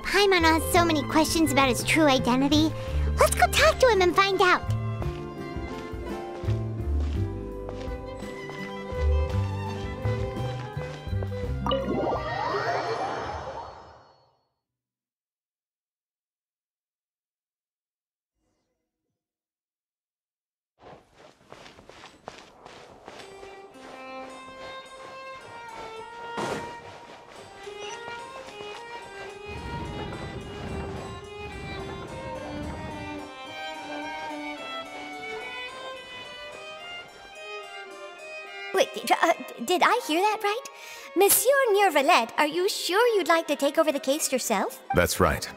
Paimon has so many questions about his true identity. Let's go talk to him and find out. Wait, did I hear that right? Monsieur Neuvillete, are you sure you'd like to take over the case yourself? That's right.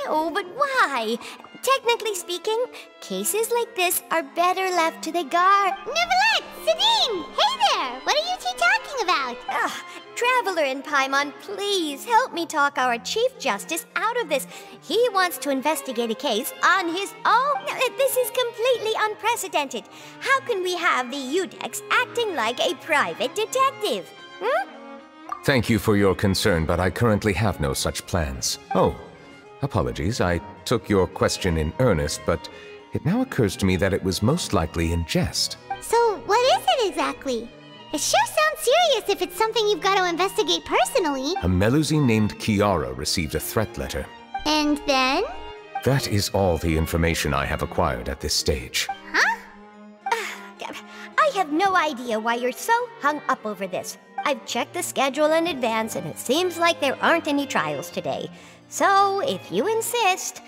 No, but why? Technically speaking, cases like this are better left to the guard. Neuvillete! Sidine! Hey there! What are you two talking about? Traveler in Paimon, please help me talk our Chief Justice out of this. He wants to investigate a case on his own. This is completely unprecedented. How can we have the Udex acting like a private detective? Thank you for your concern, but I currently have no such plans. Oh, apologies. I took your question in earnest, but it now occurs to me that it was most likely in jest. So, what is it exactly? It sure sounds serious if it's something you've got to investigate personally. A Melusine named Kiara received a threat letter. And then? That is all the information I have acquired at this stage. Huh? I have no idea why you're so hung up over this. I've checked the schedule in advance, and it seems like there aren't any trials today. So, if you insist,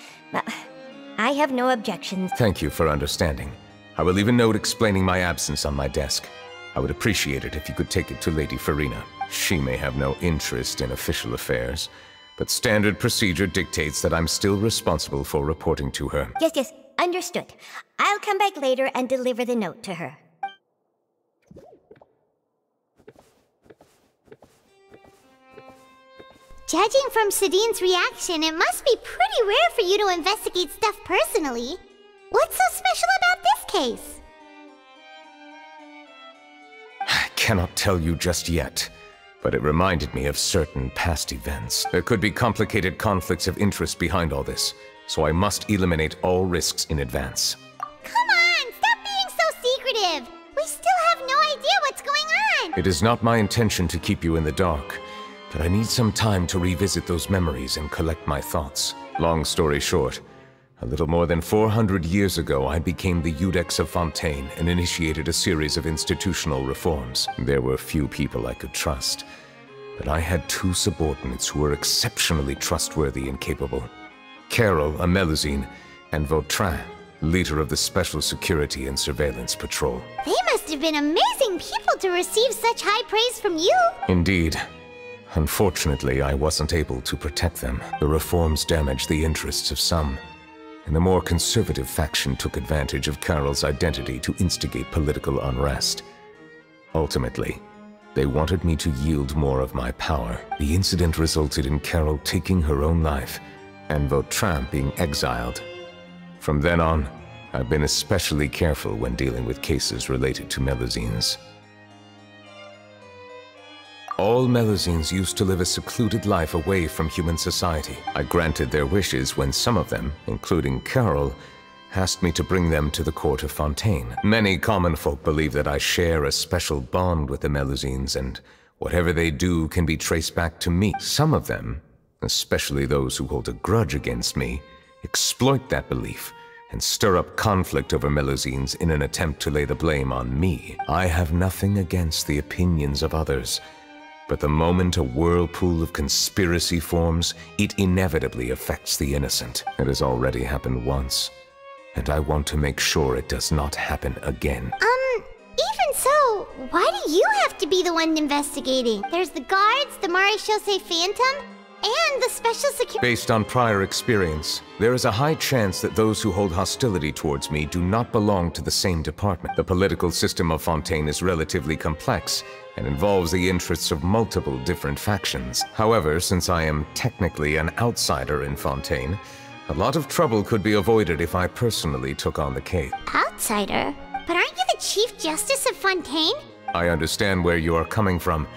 I have no objections. Thank you for understanding. I will leave a note explaining my absence on my desk. I would appreciate it if you could take it to Lady Farina. She may have no interest in official affairs, but standard procedure dictates that I'm still responsible for reporting to her. Yes, understood. I'll come back later and deliver the note to her. Judging from Sidine's reaction, it must be pretty rare for you to investigate stuff personally. What's so special about this case? I cannot tell you just yet, but it reminded me of certain past events. There could be complicated conflicts of interest behind all this, so I must eliminate all risks in advance. Come on, stop being so secretive! We still have no idea what's going on! It is not my intention to keep you in the dark, but I need some time to revisit those memories and collect my thoughts. Long story short, a little more than 400 years ago, I became the Udex of Fontaine and initiated a series of institutional reforms. There were few people I could trust, but I had two subordinates who were exceptionally trustworthy and capable. Carol, a Melusine, and Vautrin, leader of the Special Security and Surveillance Patrol. They must have been amazing people to receive such high praise from you! Indeed. Unfortunately, I wasn't able to protect them. The reforms damaged the interests of some, and the more conservative faction took advantage of Carol's identity to instigate political unrest. Ultimately, they wanted me to yield more of my power. The incident resulted in Carol taking her own life, and Vautrin being exiled. From then on, I've been especially careful when dealing with cases related to Melusines. All Melusines used to live a secluded life away from human society. I granted their wishes when some of them, including Carol, asked me to bring them to the court of Fontaine. Many common folk believe that I share a special bond with the Melusines, and whatever they do can be traced back to me. Some of them, especially those who hold a grudge against me, exploit that belief and stir up conflict over Melusines in an attempt to lay the blame on me. I have nothing against the opinions of others, but the moment a whirlpool of conspiracy forms, it inevitably affects the innocent. It has already happened once, and I want to make sure it does not happen again. Even so, why do you have to be the one investigating? There's the guards, the Marechaussee Phantom, and the Special Security. Based on prior experience, there is a high chance that those who hold hostility towards me do not belong to the same department. The political system of Fontaine is relatively complex and involves the interests of multiple different factions. However, since I am technically an outsider in Fontaine, a lot of trouble could be avoided if I personally took on the case. Outsider? But aren't you the Chief Justice of Fontaine? I understand where you are coming from,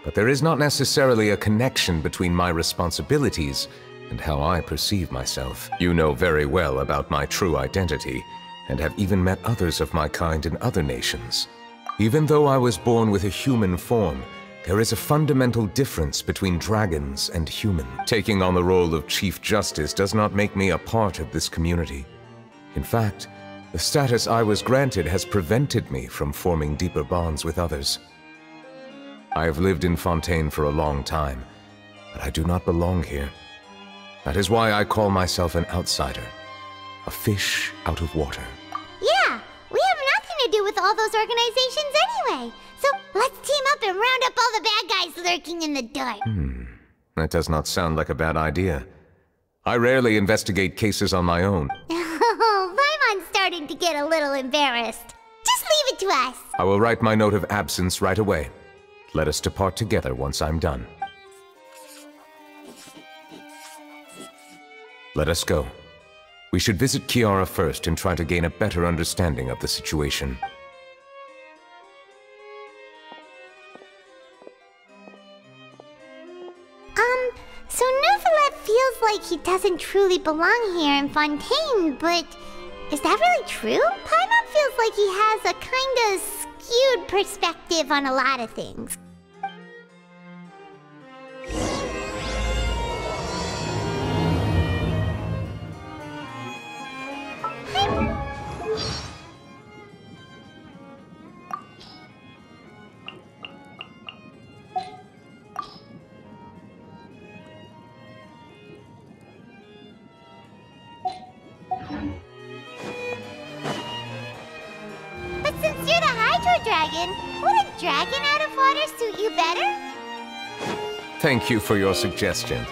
but there is not necessarily a connection between my responsibilities and how I perceive myself. You know very well about my true identity, and have even met others of my kind in other nations. Even though I was born with a human form, there is a fundamental difference between dragons and human. Taking on the role of Chief Justice does not make me a part of this community. In fact, the status I was granted has prevented me from forming deeper bonds with others. I have lived in Fontaine for a long time, but I do not belong here. That is why I call myself an outsider, a fish out of water. Yeah, we have nothing to do with all those organizations anyway. So let's team up and round up all the bad guys lurking in the dark. That does not sound like a bad idea. I rarely investigate cases on my own. Oh, Paimon's starting to get a little embarrassed. Just leave it to us. I will write my note of absence right away. Let us depart together once I'm done. Let us go. We should visit Kiara first and try to gain a better understanding of the situation. So Neuvillete feels like he doesn't truly belong here in Fontaine, but is that really true? Paimon feels like he has a kinda skewed perspective on a lot of things. But since you're the Hydro Dragon, would a dragon out of water suit you better? Thank you for your suggestion.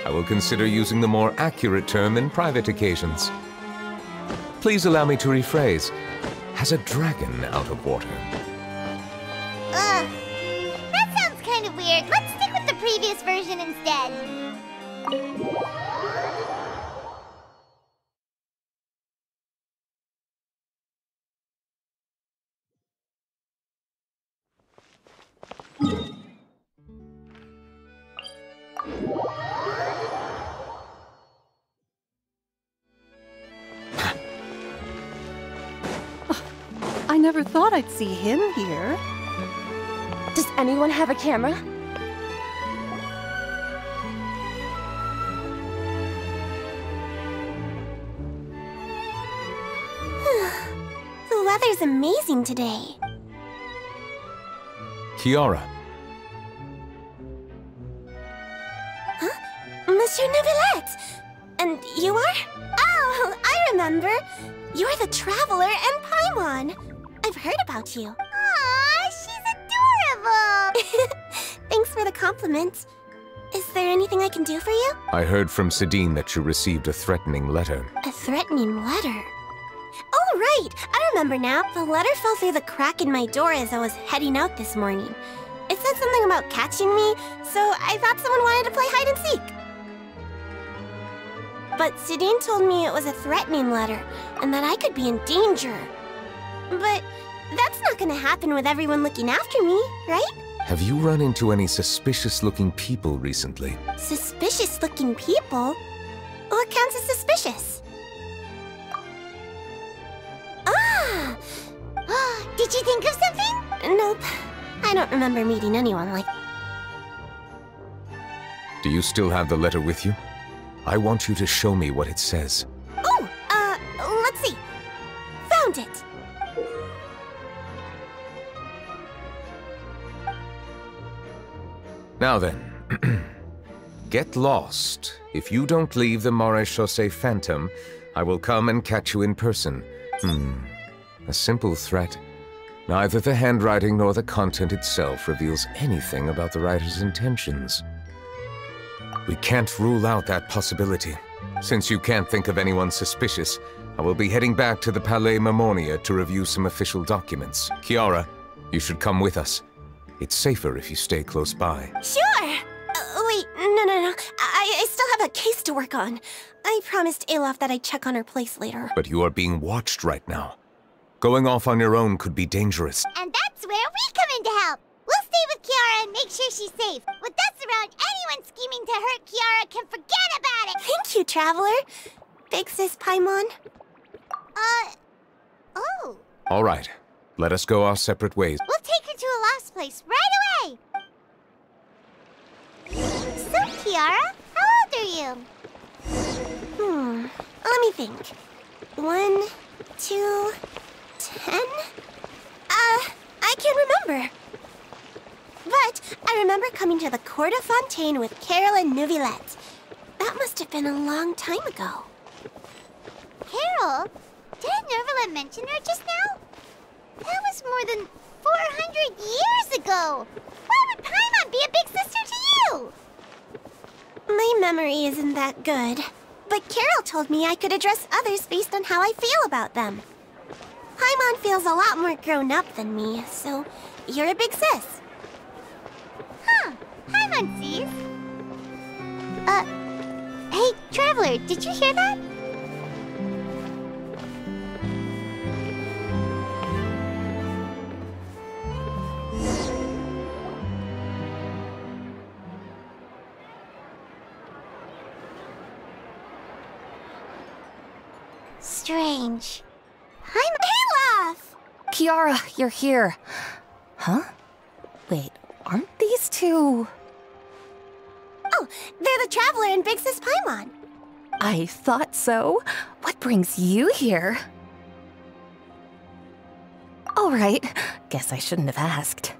I will consider using the more accurate term in private occasions. Please allow me to rephrase. Has a dragon out of water? Ugh. That sounds kind of weird. Let's stick with the previous version instead. I never thought I'd see him here. Does anyone have a camera? The weather's amazing today. Kiara. Monsieur Neuvillete! And you are? Oh, I remember. You're the Traveler and Paimon. I've heard about you. Aw, she's adorable! Thanks for the compliment. Is there anything I can do for you? I heard from Sidine that you received a threatening letter. A threatening letter? Oh, right! I remember now. The letter fell through the crack in my door as I was heading out this morning. It said something about catching me, so I thought someone wanted to play hide and seek. But Sidine told me it was a threatening letter, and that I could be in danger. But that's not gonna happen with everyone looking after me, right? Have you run into any suspicious-looking people recently? Suspicious-looking people? What counts as suspicious? Ah! Did you think of something? Nope. I don't remember meeting anyone like... Do you still have the letter with you? I want you to show me what it says. Oh, let's see. Found it. Now then, get lost. If you don't leave the Maréchaussée Phantom, I will come and catch you in person. A simple threat. Neither the handwriting nor the content itself reveals anything about the writer's intentions. We can't rule out that possibility. Since you can't think of anyone suspicious, I will be heading back to the Palais Mermonia to review some official documents. Kiara, you should come with us. It's safer if you stay close by. Sure! Wait, no. I still have a case to work on. I promised Alof that I'd check on her place later. But you are being watched right now. Going off on your own could be dangerous. And that's where we come into stay with Kiara and make sure she's safe. With us around, anyone scheming to hurt Kiara can forget about it! Thank you, Traveler. Big Sis Paimon. Oh. All right. Let us go our separate ways. We'll take her to a lost place right away! So, Kiara, how old are you? Let me think. 1, 2, 10? I can't remember. But I remember coming to the Court of Fontaine with Carol and Neuvillete. That must have been a long time ago. Carol? Didn't Neuvillete mention her just now? That was more than 400 years ago! Why would Paimon be a big sister to you? My memory isn't that good. But Carol told me I could address others based on how I feel about them. Paimon feels a lot more grown up than me, so you're a big sis. Huh. Paimon sees. Hey, Traveler, did you hear that? Strange. I'm Olaf! Kiara, you're here. Huh? Wait, aren't these two... Oh, they're the Traveler and Big Sis Paimon. I thought so. What brings you here? All right, guess I shouldn't have asked.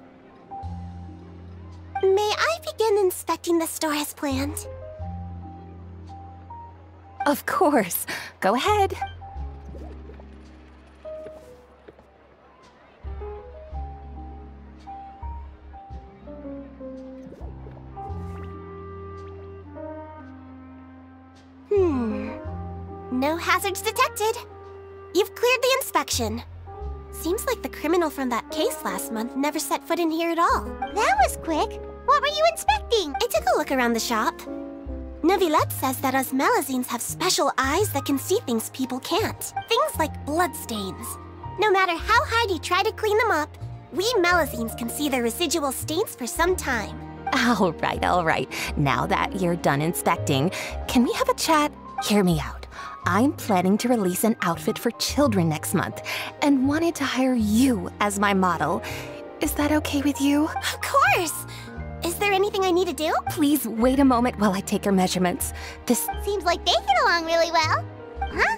May I begin inspecting the store as planned? Of course. Go ahead. No hazards detected. You've cleared the inspection. Seems like the criminal from that case last month never set foot in here at all. That was quick. What were you inspecting? I took a look around the shop. Neuvillete says that us Melazines have special eyes that can see things people can't. Things like bloodstains. No matter how hard you try to clean them up, we Melazines can see their residual stains for some time. All right. Now that you're done inspecting, can we have a chat? Hear me out. I'm planning to release an outfit for children next month and wanted to hire you as my model. Is that okay with you? Of course! Is there anything I need to do? Please wait a moment while I take your measurements. This Seems like they get along really well. Huh?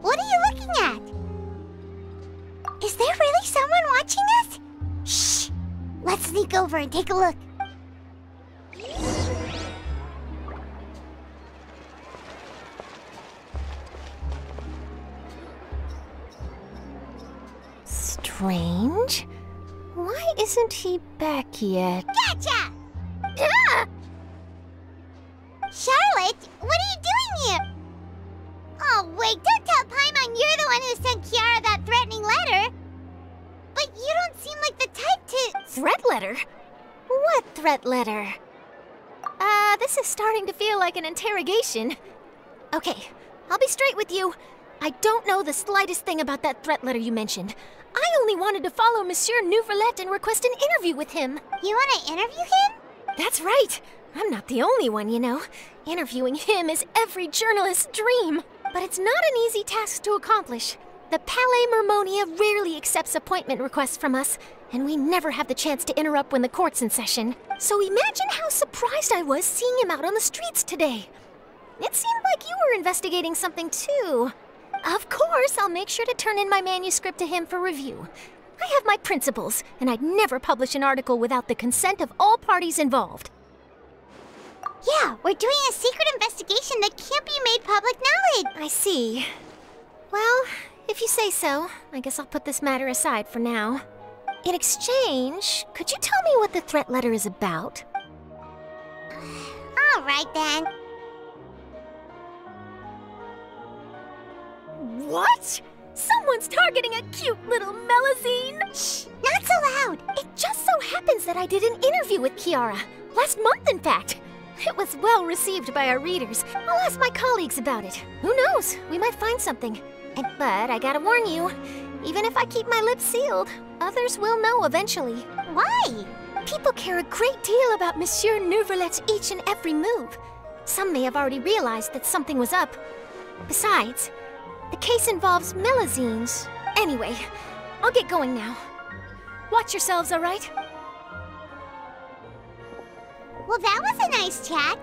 What are you looking at? Is there really someone watching us? Shh! Let's sneak over and take a look. Strange. Why isn't he back yet? Gotcha! Ah! Charlotte, what are you doing here? Oh, wait, don't tell Paimon you're the one who sent Kiara that threatening letter. But you don't seem like the type to... Threat letter? What threat letter? This is starting to feel like an interrogation. Okay, I'll be straight with you. I don't know the slightest thing about that threat letter you mentioned. I only wanted to follow Monsieur Neuvillete and request an interview with him. You want to interview him? That's right. I'm not the only one, you know. Interviewing him is every journalist's dream. But it's not an easy task to accomplish. The Palais Mermonia rarely accepts appointment requests from us, and we never have the chance to interrupt when the court's in session. So imagine how surprised I was seeing him out on the streets today. It seemed like you were investigating something too. Of course, I'll make sure to turn in my manuscript to him for review. I have my principles, and I'd never publish an article without the consent of all parties involved. Yeah, we're doing a secret investigation that can't be made public knowledge. I see. Well, if you say so, I guess I'll put this matter aside for now. In exchange, could you tell me what the threat letter is about? All right, then. What? Someone's targeting a cute little Melazine? Shh, not so loud. It just so happens that I did an interview with Kiara. Last month, in fact. It was well received by our readers. I'll ask my colleagues about it. Who knows? We might find something. But I gotta warn you, even if I keep my lips sealed, others will know eventually. Why? People care a great deal about Monsieur Neuvillette's each and every move. Some may have already realized that something was up. Besides, the case involves Melazines. Anyway, I'll get going now. Watch yourselves, all right? Well, that was a nice chat.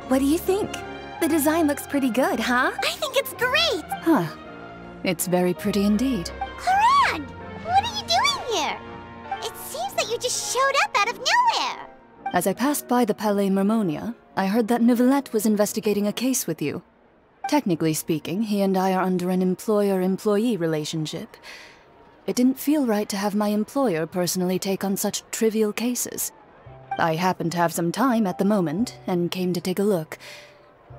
What do you think? The design looks pretty good, huh? I think it's great! Huh. It's very pretty indeed. Clorinde! What are you doing here? It seems that you just showed up out of nowhere. As I passed by the Palais Mermonia, I heard that Neuvillete was investigating a case with you. Technically speaking, he and I are under an employer-employee relationship. It didn't feel right to have my employer personally take on such trivial cases. I happened to have some time at the moment, and came to take a look.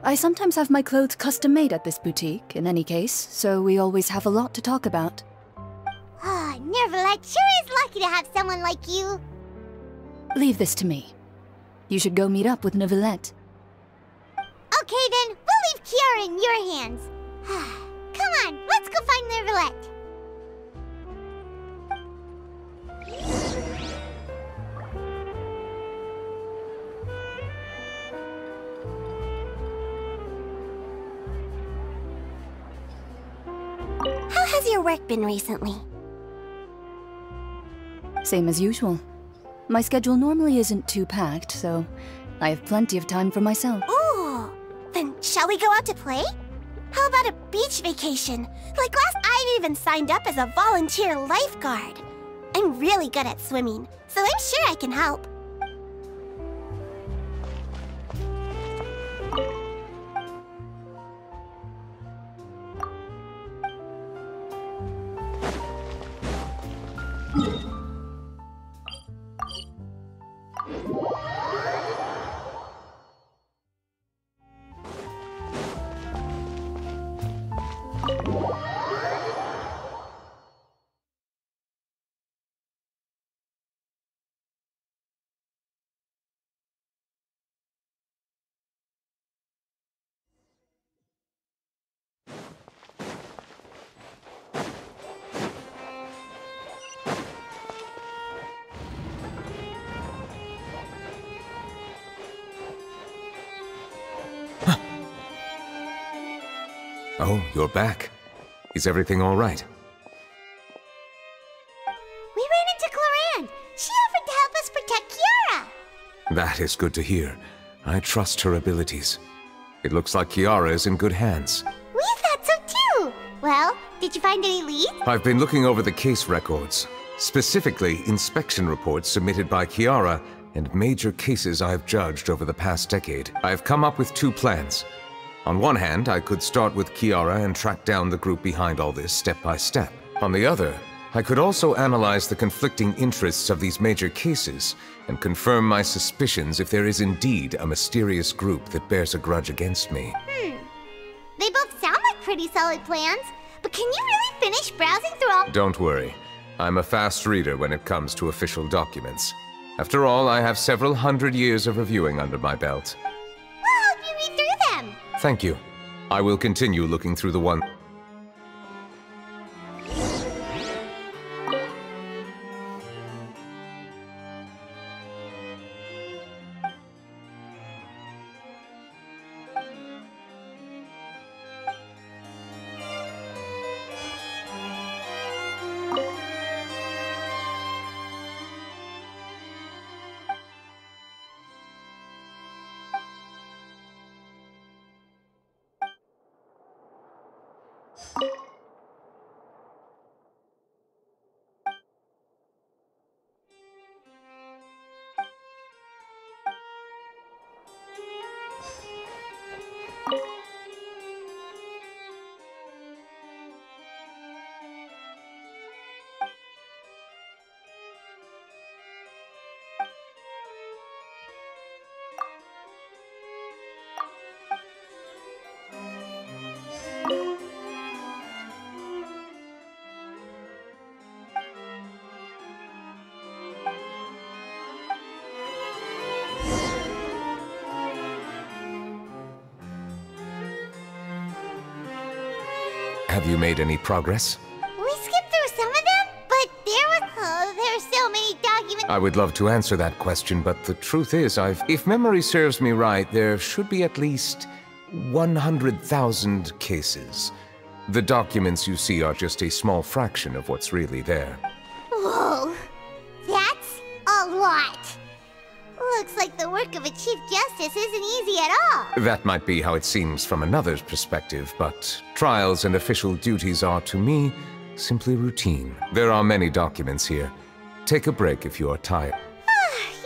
I sometimes have my clothes custom-made at this boutique, in any case, so we always have a lot to talk about. Ah, Neuvillette sure is lucky to have someone like you. Leave this to me. You should go meet up with Neuvillette. Okay then, we'll leave Kiara in your hands. Come on, let's go find Neuvillette. How has your work been recently? Same as usual. My schedule normally isn't too packed, so I have plenty of time for myself. Ooh, then shall we go out to play? How about a beach vacation? Like I even signed up as a volunteer lifeguard. I'm really good at swimming, so I'm sure I can help. Oh, you're back. Is everything all right? We ran into Clorinde. She offered to help us protect Kiara. That is good to hear. I trust her abilities. It looks like Kiara is in good hands. We thought so too. Well, did you find any leads? I've been looking over the case records, specifically inspection reports submitted by Kiara and major cases I've judged over the past decade. I've come up with two plans. On one hand, I could start with Kiara and track down the group behind all this step by step. On the other, I could also analyze the conflicting interests of these major cases and confirm my suspicions if there is indeed a mysterious group that bears a grudge against me. They both sound like pretty solid plans, but can you really finish browsing through all— Don't worry. I'm a fast reader when it comes to official documents. After all, I have several hundred years of reviewing under my belt. We'll help you read through them. Thank you. I will continue looking through the one... have you made any progress? We skipped through some of them, but there's so many documents. I would love to answer that question, but the truth is, if memory serves me right, there should be at least 100,000 cases. The documents you see are just a small fraction of what's really there. Whoa, that's a lot. Looks like the work of a Chief Justice isn't easy at all. That might be how it seems from another's perspective, but trials and official duties are, to me, simply routine. There are many documents here. Take a break if you are tired.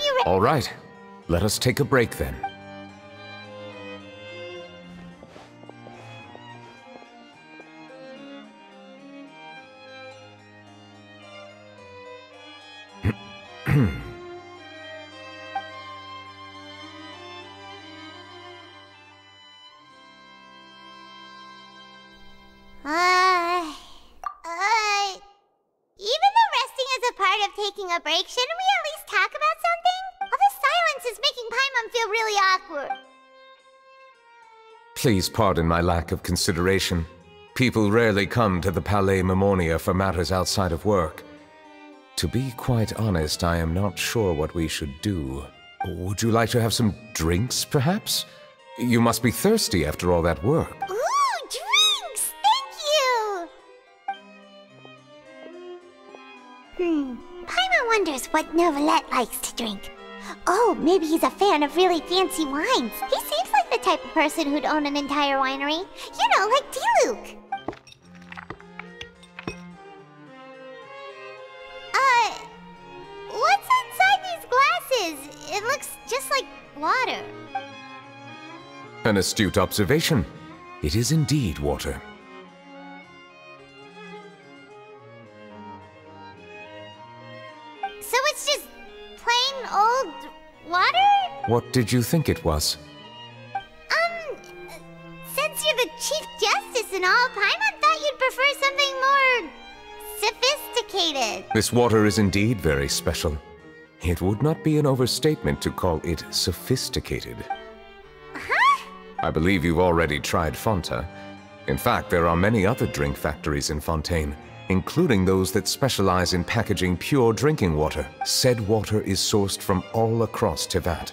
You're right. All right, let us take a break then. Even though resting is a part of taking a break, shouldn't we at least talk about something? All this silence is making Paimon feel really awkward. Please pardon my lack of consideration. People rarely come to the Palais Mermonia for matters outside of work. To be quite honest, I am not sure what we should do. Would you like to have some drinks, perhaps? You must be thirsty after all that work. Ooh, drinks! Thank you! Paimon wonders what Neuvillete likes to drink. Oh, maybe he's a fan of really fancy wines. He seems like the type of person who'd own an entire winery. You know, like Diluc. What's inside these glasses? It looks just like water. An astute observation. It is indeed water. So it's just plain old water? What did you think it was? Since you're the Chief Justice and all, Paimon thought you'd prefer something more sophisticated. This water is indeed very special. It would not be an overstatement to call it sophisticated. Huh? I believe you've already tried Fonta. In fact, there are many other drink factories in Fontaine, including those that specialize in packaging pure drinking water. Said water is sourced from all across Teyvat,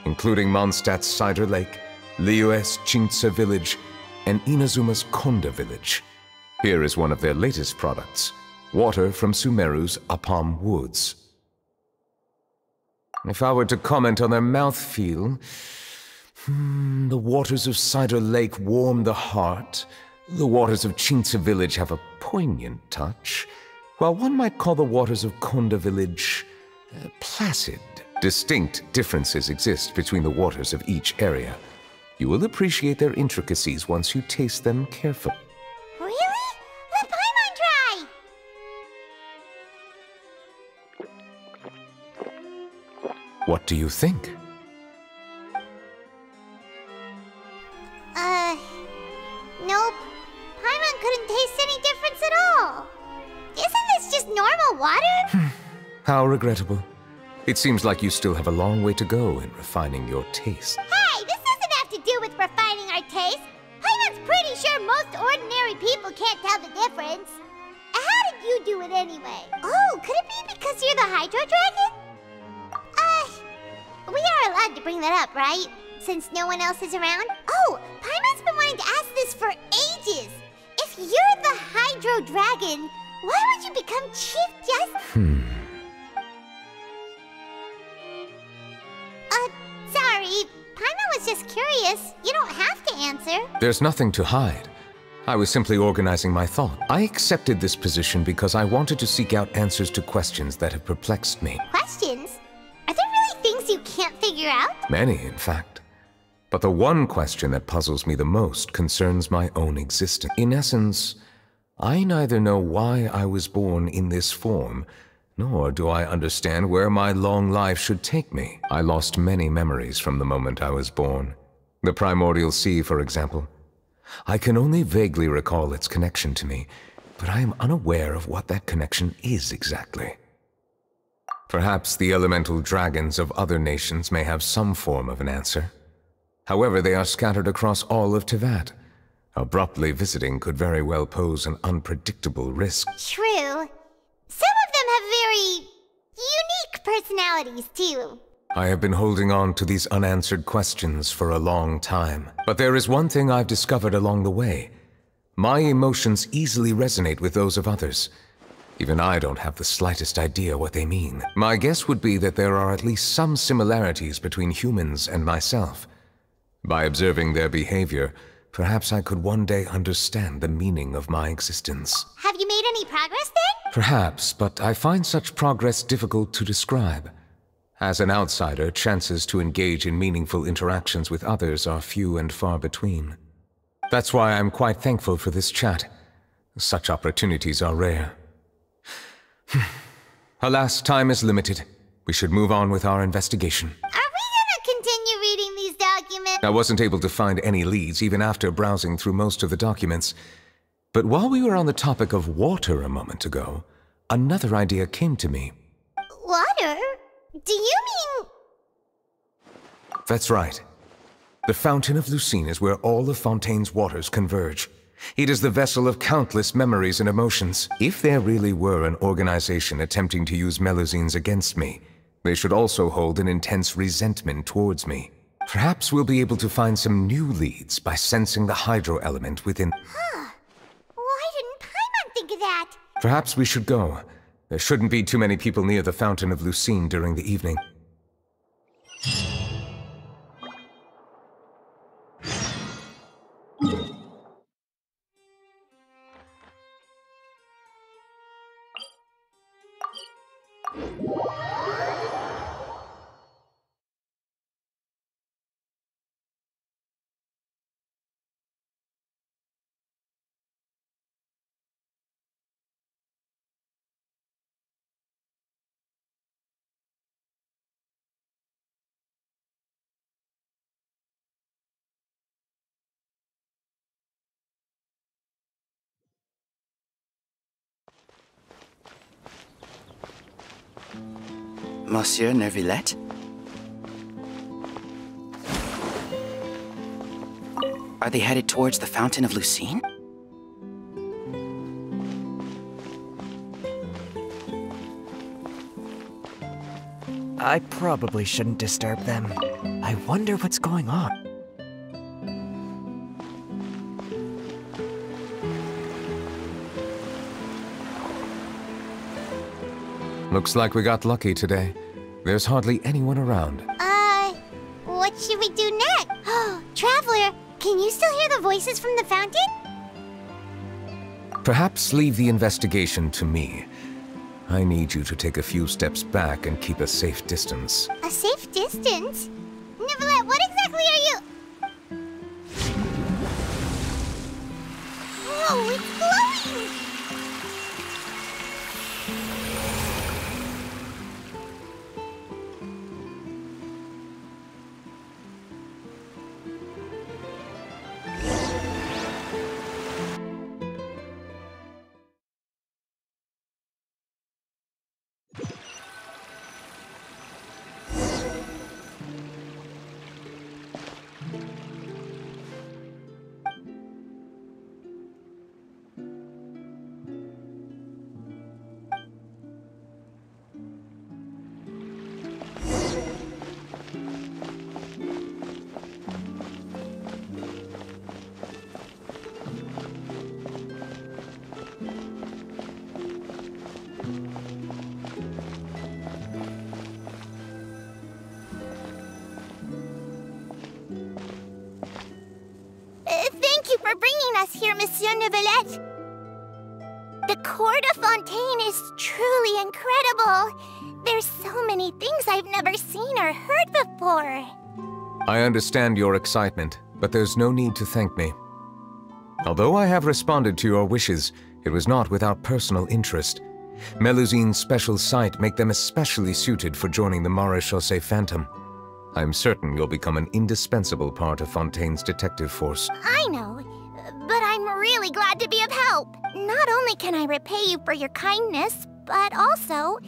including Mondstadt's Cider Lake, Liyue's Chintsa Village, and Inazuma's Konda Village. Here is one of their latest products, water from Sumeru's Apam Woods. If I were to comment on their mouthfeel, the waters of Cider Lake warm the heart, the waters of Chintsa Village have a poignant touch, while one might call the waters of Konda Village placid. Distinct differences exist between the waters of each area. You will appreciate their intricacies once you taste them carefully. Really? Let Paimon try! What do you think? Nope. Paimon couldn't taste any difference at all. Isn't this just normal water? How regrettable. It seems like you still have a long way to go in refining your taste. Hey, this doesn't have to do with refining our taste. Paimon's pretty sure most ordinary people can't tell the difference. How did you do it anyway? Oh, could it be because you're the Hydro Dragon? We are allowed to bring that up, right? Since no one else is around? Oh, Paimon's been wanting to ask this for ages. If you're the Hydro Dragon, why would you become Chief Justice? Sorry. Paimon was just curious. You don't have to answer. There's nothing to hide. I was simply organizing my thought. I accepted this position because I wanted to seek out answers to questions that have perplexed me. Questions? Are there really things you can't figure out? Many, in fact. But the one question that puzzles me the most concerns my own existence. In essence, I neither know why I was born in this form, nor do I understand where my long life should take me. I lost many memories from the moment I was born. The primordial sea, for example. I can only vaguely recall its connection to me, but I am unaware of what that connection is exactly. Perhaps the elemental dragons of other nations may have some form of an answer. However, they are scattered across all of Teyvat. Abruptly visiting could very well pose an unpredictable risk. True. Some of them have very unique personalities, too. I have been holding on to these unanswered questions for a long time. But there is one thing I've discovered along the way. My emotions easily resonate with those of others. Even I don't have the slightest idea what they mean. My guess would be that there are at least some similarities between humans and myself. By observing their behavior, perhaps I could one day understand the meaning of my existence. Have you made any progress then? Perhaps, but I find such progress difficult to describe. As an outsider, chances to engage in meaningful interactions with others are few and far between. That's why I'm quite thankful for this chat. Such opportunities are rare. Alas, time is limited. We should move on with our investigation. Are we gonna continue reading these documents? I wasn't able to find any leads even after browsing through most of the documents. But while we were on the topic of water a moment ago, another idea came to me. Water? Do you mean... That's right. The Fountain of Lucine is where all of Fontaine's waters converge. It is the vessel of countless memories and emotions. If there really were an organization attempting to use Melusines against me, they should also hold an intense resentment towards me. Perhaps we'll be able to find some new leads by sensing the hydro element within... Huh. Why didn't Paimon think of that? Perhaps we should go. There shouldn't be too many people near the Fountain of Lucine during the evening. Monsieur Neuvillete? Are they headed towards the Fountain of Lucine? I probably shouldn't disturb them. I wonder what's going on. Looks like we got lucky today. There's hardly anyone around. What should we do next? Oh, Traveler, can you still hear the voices from the fountain? Perhaps leave the investigation to me. I need you to take a few steps back and keep a safe distance. A safe distance? Neuvillete, what exactly are you... Whoa, it's glowing! Thank you for bringing us here, Monsieur Neuvillete. The Court of Fontaine is truly incredible. There's so many things I've never seen or heard before. I understand your excitement, but there's no need to thank me. Although I have responded to your wishes, it was not without personal interest. Melusine's special sight make them especially suited for joining the Maréchaussée Phantom. I'm certain you'll become an indispensable part of Fontaine's detective force. I know, but I'm really glad to be of help. Not only can I repay you for your kindness, but also,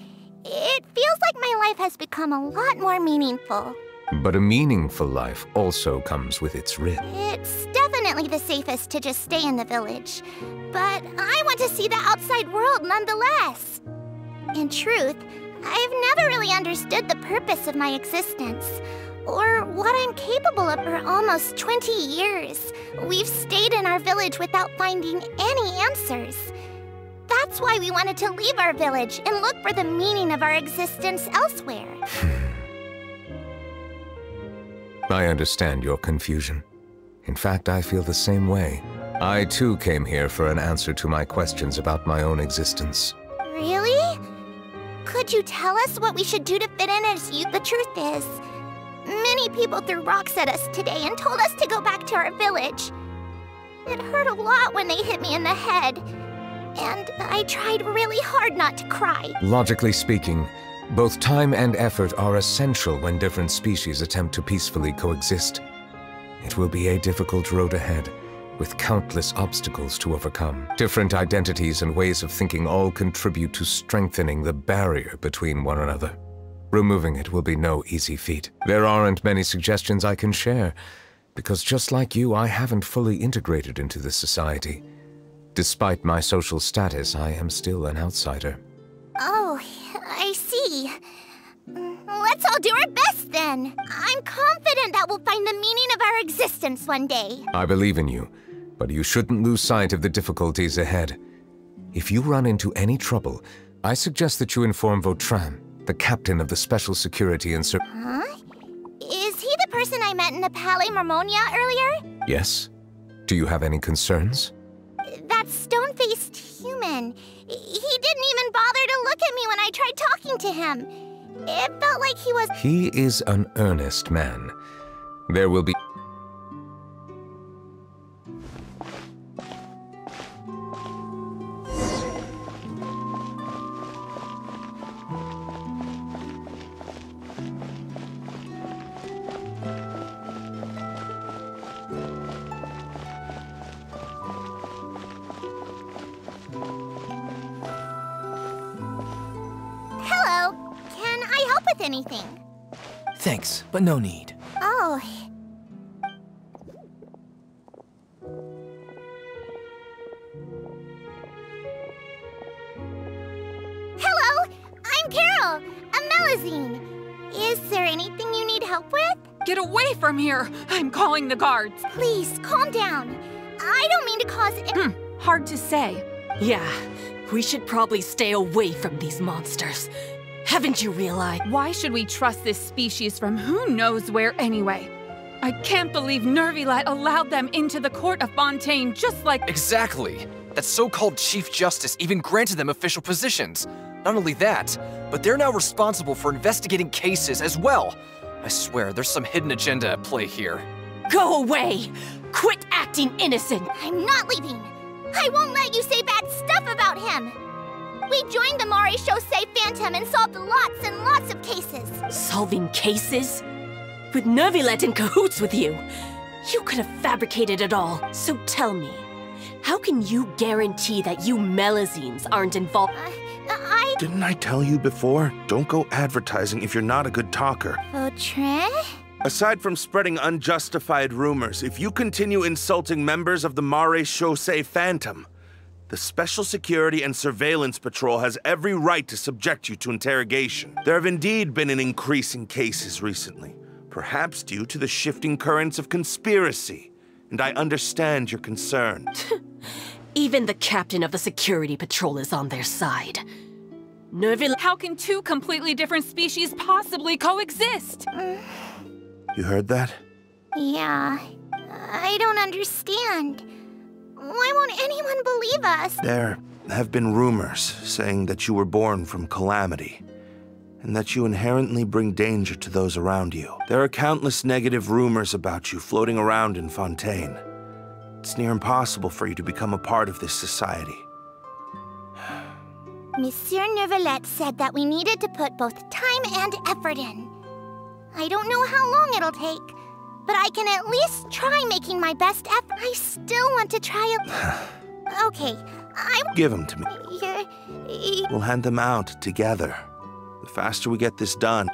it feels like my life has become a lot more meaningful. But a meaningful life also comes with its risk. It's definitely the safest to just stay in the village. But I want to see the outside world nonetheless. In truth, I've never really understood the purpose of my existence, or what I'm capable of for almost 20 years. We've stayed in our village without finding any answers. That's why we wanted to leave our village and look for the meaning of our existence elsewhere. I understand your confusion. In fact, I feel the same way. I too came here for an answer to my questions about my own existence. Really? Could you tell us what we should do to fit in as you? The truth is, many people threw rocks at us today and told us to go back to our village. It hurt a lot when they hit me in the head, and I tried really hard not to cry. Logically speaking, both time and effort are essential when different species attempt to peacefully coexist. It will be a difficult road ahead, with countless obstacles to overcome. Different identities and ways of thinking all contribute to strengthening the barrier between one another. Removing it will be no easy feat. There aren't many suggestions I can share, because just like you, I haven't fully integrated into this society. Despite my social status, I am still an outsider. Oh, I see. Let's all do our best then. I'm confident that we'll find the meaning of our existence one day. I believe in you, but you shouldn't lose sight of the difficulties ahead. If you run into any trouble, I suggest that you inform Vautrin, the captain of the Special Security and Huh? Is he the person I met in the Palais Marmonia earlier? Yes? Do you have any concerns? That stone-faced human. He didn't even bother to look at me when I tried talking to him. It felt like he was... He is an earnest man. There will be... Hello. Can I help with anything? Thanks, but no need. Oh. Hello! I'm Carol, a Melazine. Is there anything you need help with? Get away from here! I'm calling the guards. Please, calm down. I don't mean to cause... Hard to say. Yeah, we should probably stay away from these monsters. Haven't you realized? Why should we trust this species from who knows where anyway? I can't believe Neuvillete allowed them into the court of Fontaine just like— Exactly! That so-called Chief Justice even granted them official positions. Not only that, but they're now responsible for investigating cases as well. I swear, there's some hidden agenda at play here. Go away! Quit acting innocent! I'm not leaving. I won't let you say bad stuff about him. We joined the Mare Chaussee Phantom and solved lots and lots of cases. Solving cases? With Neuvillete in cahoots with you? You could have fabricated it all. So tell me, how can you guarantee that you Melazines aren't involved? Didn't I tell you before? Don't go advertising if you're not a good talker. Vautrin? Aside from spreading unjustified rumors, if you continue insulting members of the Mare Chaussee Phantom, the Special Security and Surveillance Patrol has every right to subject you to interrogation. There have indeed been an increase in cases recently, perhaps due to the shifting currents of conspiracy, and I understand your concern. Even the captain of the Security Patrol is on their side. Neuvillete— How can two completely different species possibly coexist? You heard that? Yeah. I don't understand. Why won't anyone believe us? There have been rumors saying that you were born from calamity, and that you inherently bring danger to those around you. There are countless negative rumors about you floating around in Fontaine. It's near impossible for you to become a part of this society. Monsieur Neuvillete said that we needed to put both time and effort in. I don't know how long it'll take, but I can at least try making my best effort. I still want to try a... Okay, Give them to me. You're... We'll hand them out together. The faster we get this done.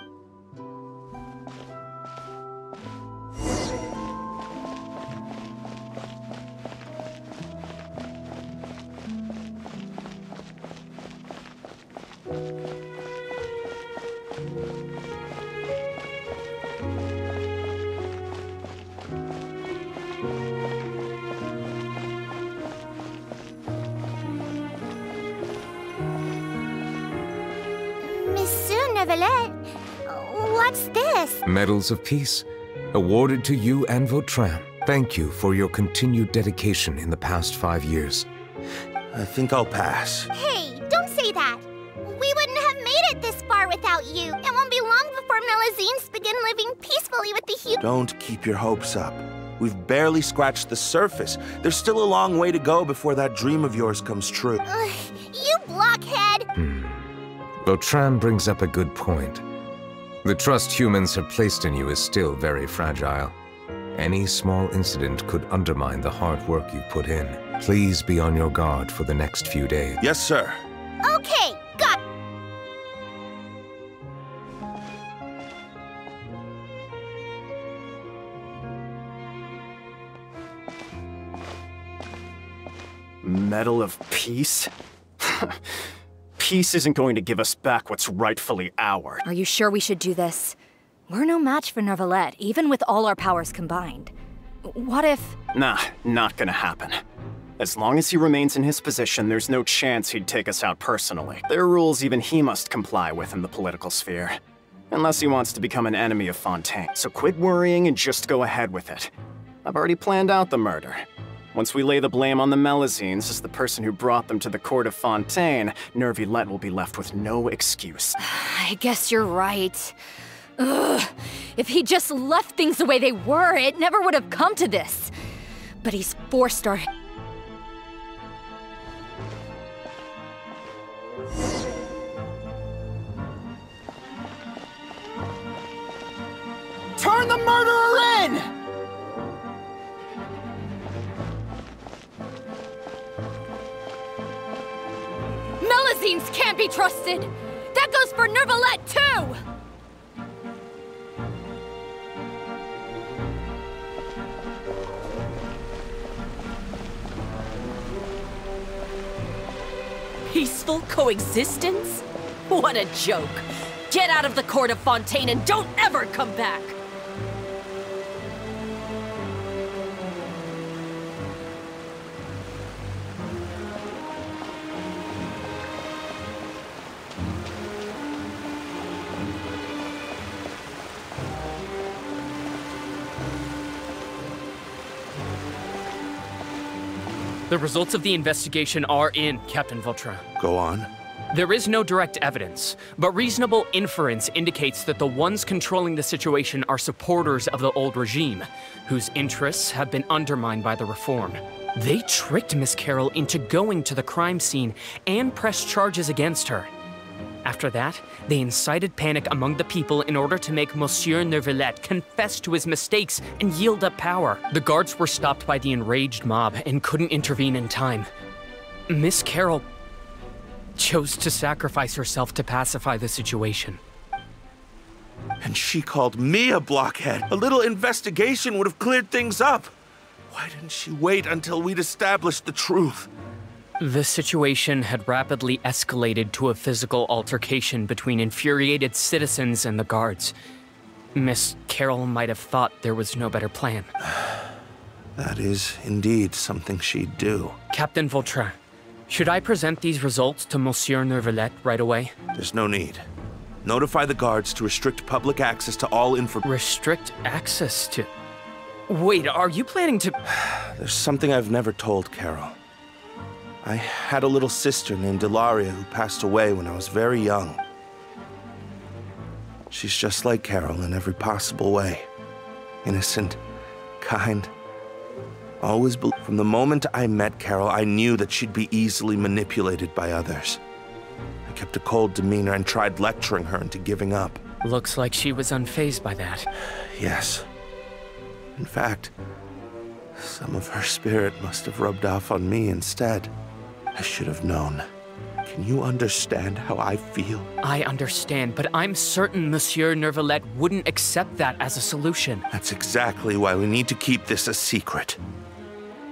Neuvillete. What's this? Medals of Peace, awarded to you and Vautrin. Thank you for your continued dedication in the past 5 years. I think I'll pass. Hey, don't say that. We wouldn't have made it this far without you. It won't be long before Melazines begin living peacefully with the humans. Don't keep your hopes up. We've barely scratched the surface. There's still a long way to go before that dream of yours comes true. You blockhead! Vautrin brings up a good point. The trust humans have placed in you is still very fragile. Any small incident could undermine the hard work you've put in. Please be on your guard for the next few days. Yes, sir. Okay, got it. Medal of Peace? Peace isn't going to give us back what's rightfully ours. Are you sure we should do this? We're no match for Neuvillete, even with all our powers combined. What if... Nah, not gonna happen. As long as he remains in his position, there's no chance he'd take us out personally. There are rules even he must comply with in the political sphere. Unless he wants to become an enemy of Fontaine. So quit worrying and just go ahead with it. I've already planned out the murder. Once we lay the blame on the Melazines as the person who brought them to the court of Fontaine, Neuvillete will be left with no excuse. I guess you're right. Ugh. If he just left things the way they were, it never would have come to this. But he's forced our... Turn the murderer in! Melazines can't be trusted! That goes for Neuvillete, too! Peaceful coexistence? What a joke. Get out of the court of Fontaine and don't ever come back! The results of the investigation are in, Captain Vautrin. Go on. There is no direct evidence, but reasonable inference indicates that the ones controlling the situation are supporters of the old regime, whose interests have been undermined by the reform. They tricked Miss Carroll into going to the crime scene and pressed charges against her. After that, they incited panic among the people in order to make Monsieur Neuvillete confess to his mistakes and yield up power. The guards were stopped by the enraged mob and couldn't intervene in time. Miss Carroll chose to sacrifice herself to pacify the situation. And she called me a blockhead. A little investigation would have cleared things up. Why didn't she wait until we'd established the truth? The situation had rapidly escalated to a physical altercation between infuriated citizens and the guards. Miss Carroll might have thought there was no better plan. That is indeed something she'd do. Captain Vautrin, should I present these results to Monsieur Neuvillete right away? There's no need. Notify the guards to restrict public access to all information. Restrict access to... Wait, are you planning to... There's something I've never told Carol. I had a little sister named Delaria who passed away when I was very young. She's just like Carol in every possible way. Innocent, kind, always From the moment I met Carol, I knew that she'd be easily manipulated by others. I kept a cold demeanor and tried lecturing her into giving up. Looks like she was unfazed by that. Yes. In fact, some of her spirit must have rubbed off on me instead. I should have known. Can you understand how I feel? I understand, but I'm certain Monsieur Neuvillete wouldn't accept that as a solution. That's exactly why we need to keep this a secret.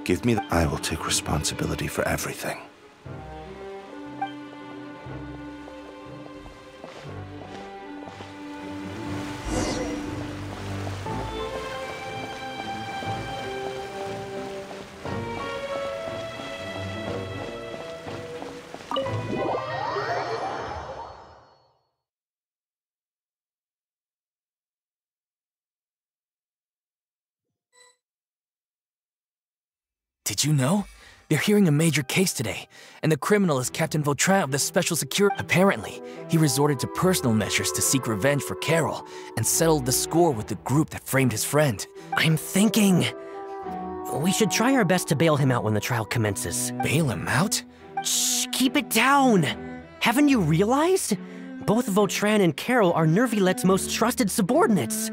Give me I will take responsibility for everything. Did you know? They're hearing a major case today, and the criminal is Captain Vautrin of the Special Security. Apparently, he resorted to personal measures to seek revenge for Carol, and settled the score with the group that framed his friend. I'm thinking... we should try our best to bail him out when the trial commences. Bail him out? Shh, keep it down! Haven't you realized? Both Vautrin and Carol are Neuvillette's most trusted subordinates.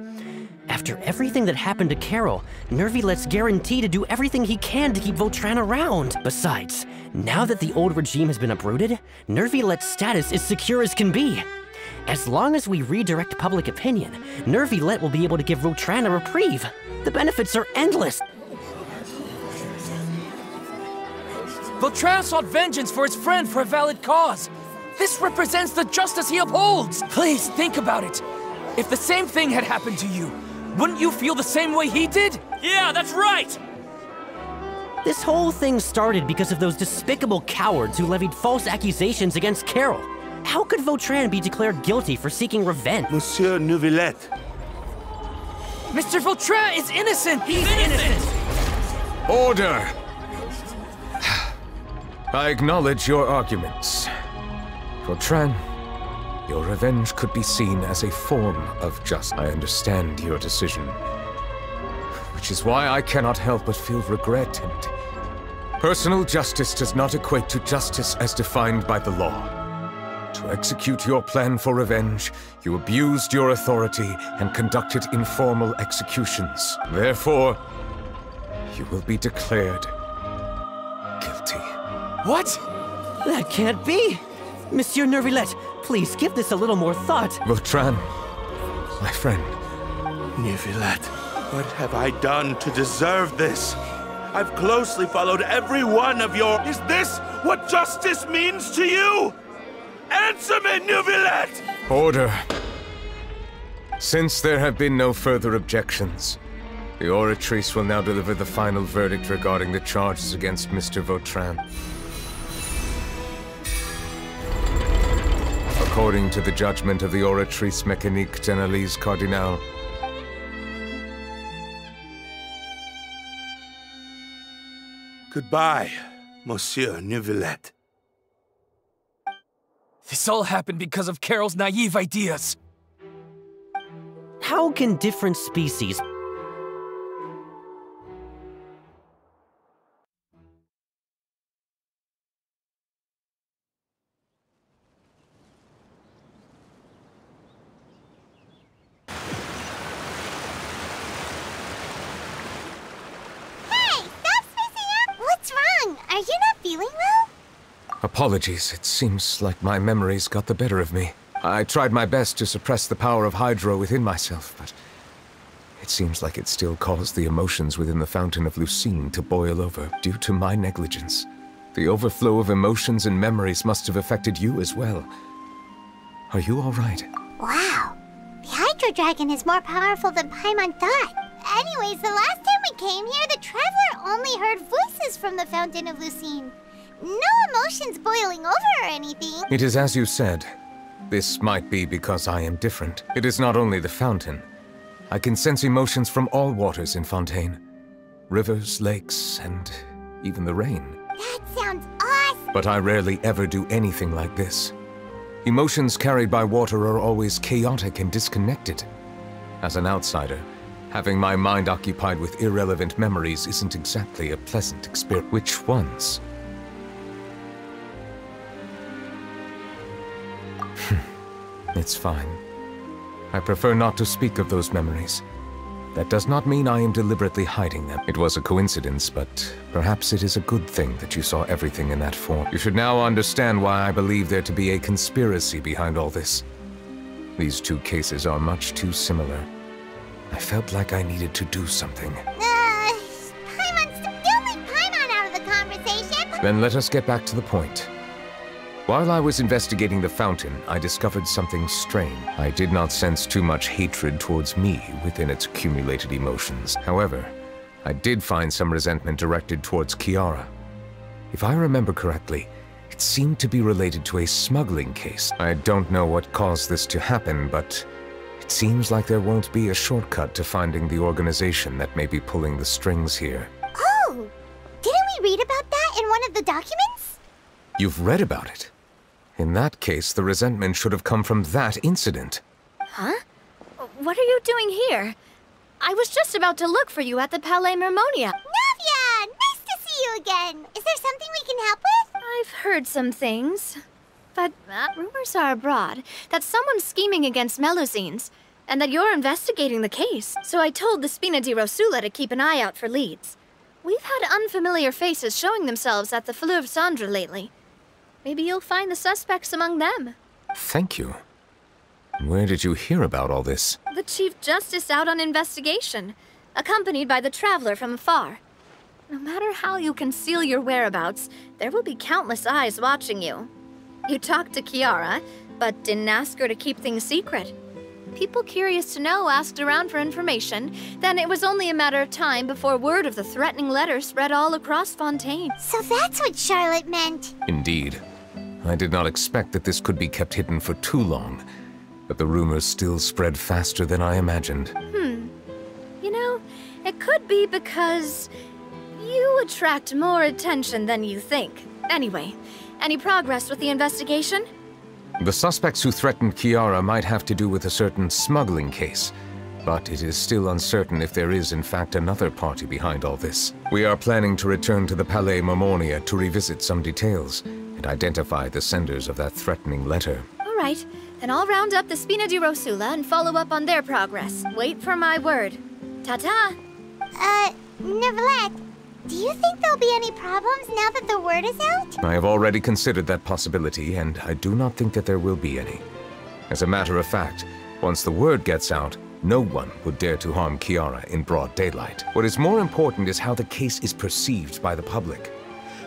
After everything that happened to Carol, Neuvillette's guaranteed to do everything he can to keep Vautrin around. Besides, now that the old regime has been uprooted, Neuvillette's status is secure as can be. As long as we redirect public opinion, Neuvillete will be able to give Vautrin a reprieve. The benefits are endless. Vautrin sought vengeance for his friend for a valid cause. This represents the justice he upholds. Please think about it. If the same thing had happened to you, wouldn't you feel the same way he did? Yeah, that's right! This whole thing started because of those despicable cowards who levied false accusations against Carol. How could Vautrin be declared guilty for seeking revenge? Monsieur Neuvillete. Mr. Vautrin is innocent! He's innocent! Order! I acknowledge your arguments. Vautrin, your revenge could be seen as a form of justice. I understand your decision, which is why I cannot help but feel regret and... Personal justice does not equate to justice as defined by the law. To execute your plan for revenge, you abused your authority and conducted informal executions. Therefore, you will be declared guilty. What? That can't be! Monsieur Neuvillete, please give this a little more thought. Vautrin, my friend. Neuvillete, what have I done to deserve this? I've closely followed every one of your... Is this what justice means to you? Answer me, Neuvillete! Order. Since there have been no further objections, the Oratrice will now deliver the final verdict regarding the charges against Mr. Vautrin. According to the judgment of the Oratrice Mécanique d'Analyse Cardinal, Goodbye, Monsieur Neuvillete. This all happened because of Carol's naive ideas. How can different species... Are you not feeling well? Apologies, it seems like my memories got the better of me. I tried my best to suppress the power of Hydro within myself, but it seems like it still caused the emotions within the Fountain of Lucine to boil over due to my negligence. The overflow of emotions and memories must have affected you as well. Are you all right? Wow. The Hydro Dragon is more powerful than Paimon thought. Anyways, the last time we came here, the Traveler only heard voices from the Fountain of Lucine. No emotions boiling over or anything. It is as you said. This might be because I am different. It is not only the fountain. I can sense emotions from all waters in Fontaine. Rivers, lakes, and even the rain. That sounds awesome! But I rarely ever do anything like this. Emotions carried by water are always chaotic and disconnected. As an outsider, having my mind occupied with irrelevant memories isn't exactly a pleasant experience. Which ones? It's fine. I prefer not to speak of those memories. That does not mean I am deliberately hiding them. It was a coincidence, but perhaps it is a good thing that you saw everything in that form. You should now understand why I believe there to be a conspiracy behind all this. These two cases are much too similar. I felt like I needed to do something. Paimon's... Don't leave Paimon out of the conversation! Then let us get back to the point. While I was investigating the fountain, I discovered something strange. I did not sense too much hatred towards me within its accumulated emotions. However, I did find some resentment directed towards Kiara. If I remember correctly, it seemed to be related to a smuggling case. I don't know what caused this to happen, but it seems like there won't be a shortcut to finding the organization that may be pulling the strings here. Oh! Didn't I read about that in one of the documents? You've read about it? In that case, the resentment should have come from that incident. Huh? What are you doing here? I was just about to look for you at the Palais Mermonia. Navia! Nice to see you again! Is there something we can help with? I've heard some things. But rumors are abroad that someone's scheming against Melusines, and that you're investigating the case. So I told the Spina di Rosula to keep an eye out for leads. We've had unfamiliar faces showing themselves at the Fleuve Cendre lately. Maybe you'll find the suspects among them. Thank you. Where did you hear about all this? The Chief Justice out on investigation, accompanied by the Traveler from afar. No matter how you conceal your whereabouts, there will be countless eyes watching you. You talked to Kiara, but didn't ask her to keep things secret. People curious to know asked around for information, then it was only a matter of time before word of the threatening letter spread all across Fontaine. So that's what Charlotte meant. Indeed. I did not expect that this could be kept hidden for too long, but the rumors still spread faster than I imagined. You know, it could be because you attract more attention than you think. Anyway, any progress with the investigation? The suspects who threatened Kiara might have to do with a certain smuggling case, but it is still uncertain if there is in fact another party behind all this. We are planning to return to the Palais Mermonia to revisit some details and identify the senders of that threatening letter. All right, then I'll round up the Spina di Rosula and follow up on their progress. Wait for my word. Ta-ta! Neuvillete, do you think there'll be any problems now that the word is out? I have already considered that possibility, and I do not think that there will be any. As a matter of fact, once the word gets out, no one would dare to harm Kiara in broad daylight. What is more important is how the case is perceived by the public.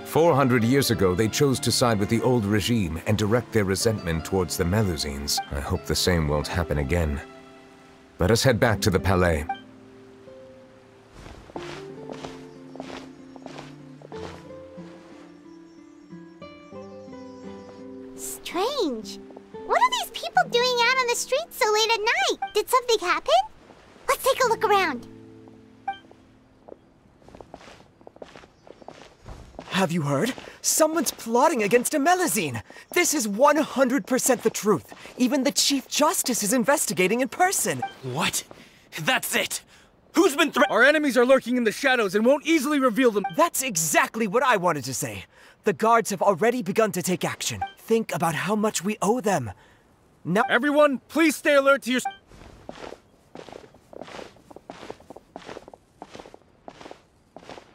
400 years ago, they chose to side with the old regime and direct their resentment towards the Melusines. I hope the same won't happen again. Let us head back to the Palais. Strange. What are these people doing out on the streets so late at night? Did something happen? Let's take a look around. Have you heard? Someone's plotting against a Melusine! This is 100% the truth. Even the Chief Justice is investigating in person. What? That's it! Who's been Our enemies are lurking in the shadows and won't easily reveal them. That's exactly what I wanted to say. The guards have already begun to take action. Think about how much we owe them. Now, everyone, please stay alert to your...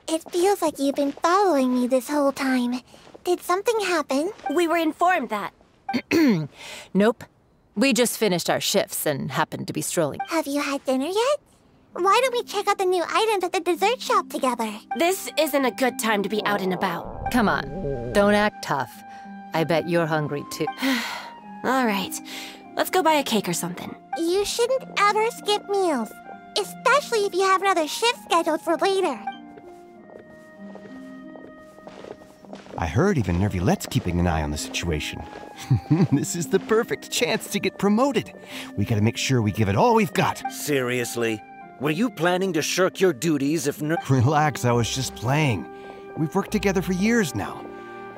It feels like you've been following me this whole time. Did something happen? We were informed that. Nope. We just finished our shifts and happened to be strolling. Have you had dinner yet? Why don't we check out the new items at the dessert shop together? This isn't a good time to be out and about. Come on, don't act tough. I bet you're hungry too. All right, let's go buy a cake or something. You shouldn't ever skip meals, especially if you have another shift scheduled for later. I heard even Neuvillette's keeping an eye on the situation. This is the perfect chance to get promoted. We gotta make sure we give it all we've got. Seriously? Were you planning to shirk your duties if Relax, I was just playing. We've worked together for years now.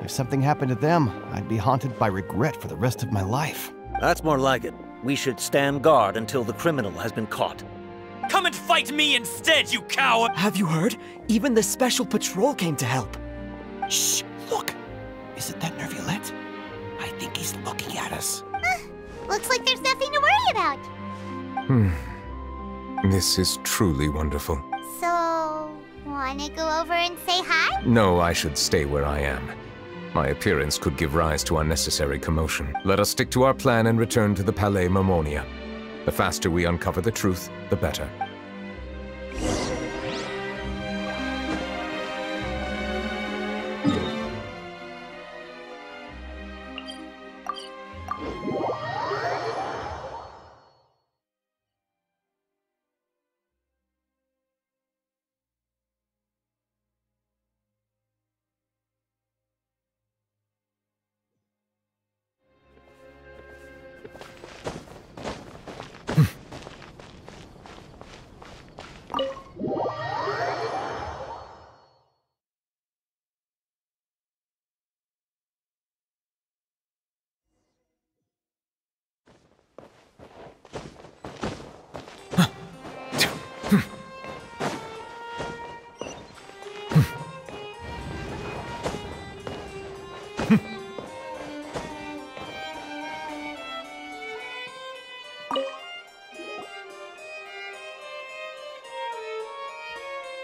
If something happened to them, I'd be haunted by regret for the rest of my life. That's more like it. We should stand guard until the criminal has been caught. Come and fight me instead, you coward! Have you heard? Even the Special Patrol came to help. Shh! Look! Is it that Neuvillete? I think he's looking at us. Looks like there's nothing to worry about. This is truly wonderful. So, wanna go over and say hi? No, I should stay where I am. My appearance could give rise to unnecessary commotion. Let us stick to our plan and return to the Palais Mermonia. The faster we uncover the truth, the better.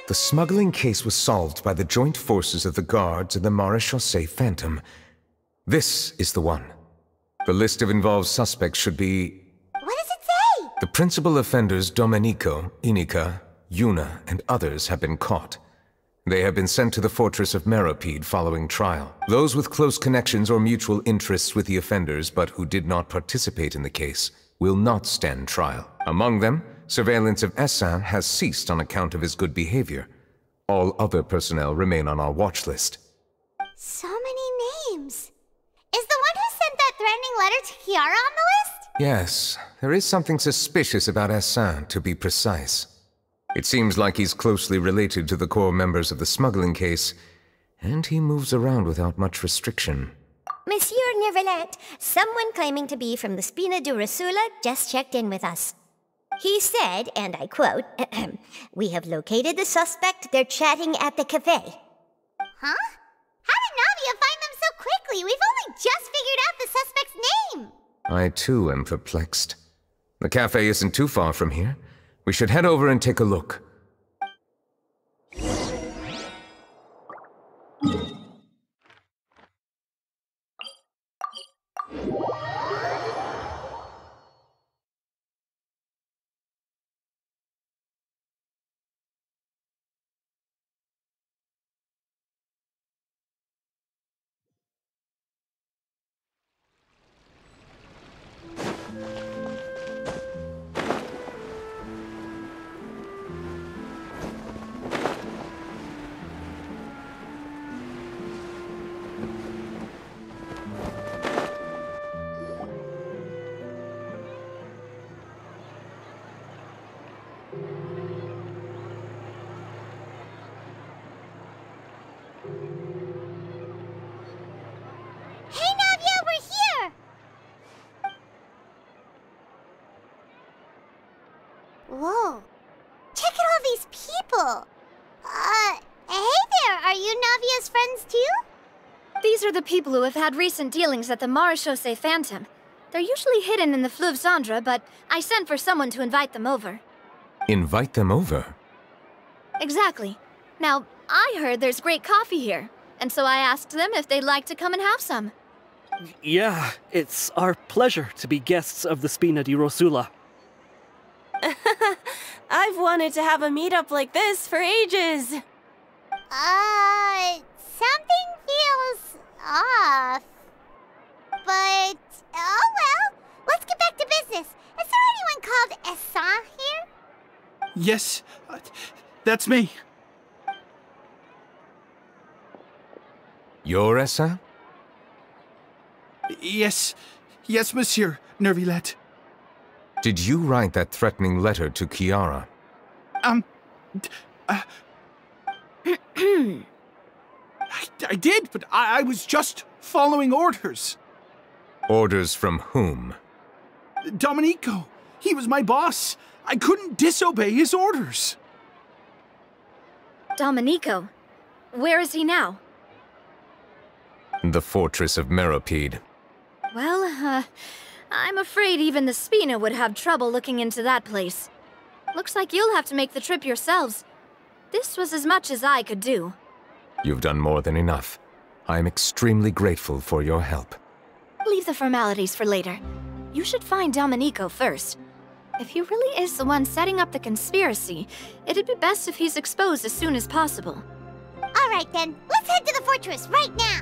The smuggling case was solved by the joint forces of the guards and the Maréchaussée Phantom. This is the one. The list of involved suspects should be... What does it say? The principal offenders Domenico, Inica, Yuna, and others have been caught. They have been sent to the fortress of Meropide following trial. Those with close connections or mutual interests with the offenders but who did not participate in the case will not stand trial. Among them, surveillance of Essin has ceased on account of his good behavior. All other personnel remain on our watch list. So many names. Is the one who sent that threatening letter to Kiara on the list? Yes, there is something suspicious about Essin, to be precise. It seems like he's closely related to the core members of the smuggling case, and he moves around without much restriction. Monsieur Neuvillete, someone claiming to be from the Spina Durasula just checked in with us. He said, and I quote, "We have located the suspect. They're chatting at the cafe." Huh? How did Navia find them so quickly? We've only just figured out the suspect's name. I too am perplexed. The cafe isn't too far from here. We should head over and take a look. Hey, Navia, we're here! Whoa. Check out all these people. Hey there, are you Navia's friends too? These are the people who have had recent dealings at the Maréchaussée Phantom. They're usually hidden in the Fleuve Cendre, but I sent for someone to invite them over. Invite them over? Exactly. Now, I heard there's great coffee here, and so I asked them if they'd like to come and have some. Yeah, it's our pleasure to be guests of the Spina di Rosula. I've wanted to have a meetup like this for ages. Something feels off. But, oh well, let's get back to business. Is there anyone called Essin here? Yes, that's me. You're Essin? Yes, Monsieur Neuvillete. Did you write that threatening letter to Kiara? I did, but I was just following orders. Orders from whom? Domenico. He was my boss. I couldn't disobey his orders. Domenico? Where is he now? The fortress of Meropide. Well, I'm afraid even the Spina would have trouble looking into that place. Looks like you'll have to make the trip yourselves. This was as much as I could do. You've done more than enough. I am extremely grateful for your help. Leave the formalities for later. You should find Domenico first. If he really is the one setting up the conspiracy, it'd be best if he's exposed as soon as possible. All right then, let's head to the fortress right now.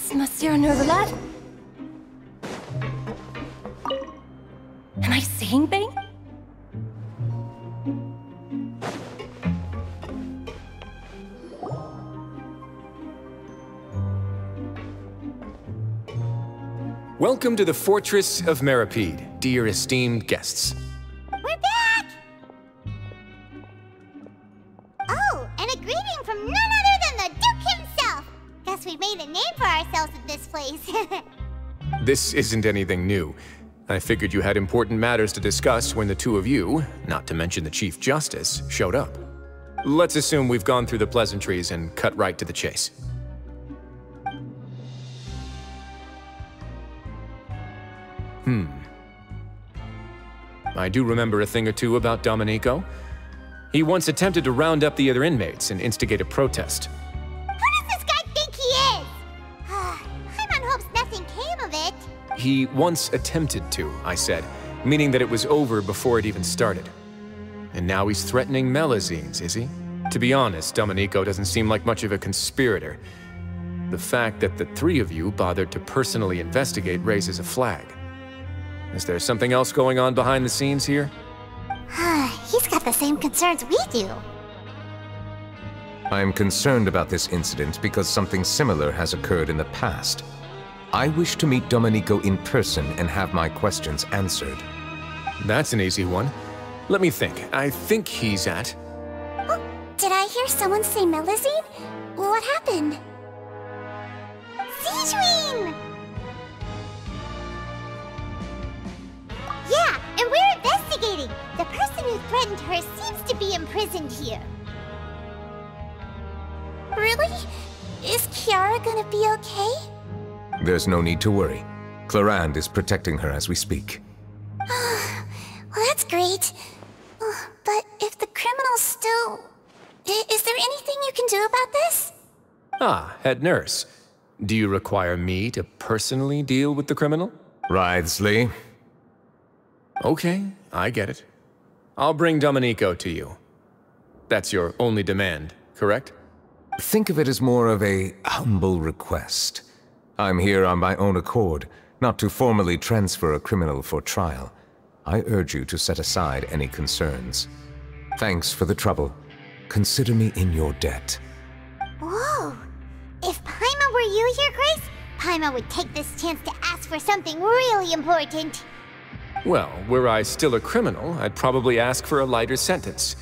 Is Monsieur Neuvillete? Am I saying things? Welcome to the Fortress of Meripede, dear esteemed guests. We're back! Oh, and a greeting from none other than the Duke himself! Guess we made a name for ourselves in this place. This isn't anything new. I figured you had important matters to discuss when the two of you, not to mention the Chief Justice, showed up. Let's assume we've gone through the pleasantries and cut right to the chase. I do remember a thing or two about Domenico. He once attempted to round up the other inmates and instigate a protest. Who does this guy think he is? Paimon hopes nothing came of it. He once attempted to, I said, meaning that it was over before it even started. And now he's threatening Melazines, is he? To be honest, Domenico doesn't seem like much of a conspirator. The fact that the three of you bothered to personally investigate raises a flag. Is there something else going on behind the scenes here? He's got the same concerns we do. I am concerned about this incident because something similar has occurred in the past. I wish to meet Domenico in person and have my questions answered. That's an easy one. Let me think. I think he's at... Oh, did I hear someone say Melazine? What happened? Sijuin! Yeah, and we're investigating. The person who threatened her seems to be imprisoned here. Really? Is Kiara gonna be okay? There's no need to worry. Clarande is protecting her as we speak. Well, that's great. But if the criminal's still... Is there anything you can do about this? Ah, head nurse. Do you require me to personally deal with the criminal? Wriothesley. Okay, I get it. I'll bring Domenico to you. That's your only demand, correct? Think of it as more of a humble request. I'm here on my own accord, not to formally transfer a criminal for trial. I urge you to set aside any concerns. Thanks for the trouble. Consider me in your debt. Whoa! If Paimon were you here, Grace, Paimon would take this chance to ask for something really important. Well, were I still a criminal, I'd probably ask for a lighter sentence.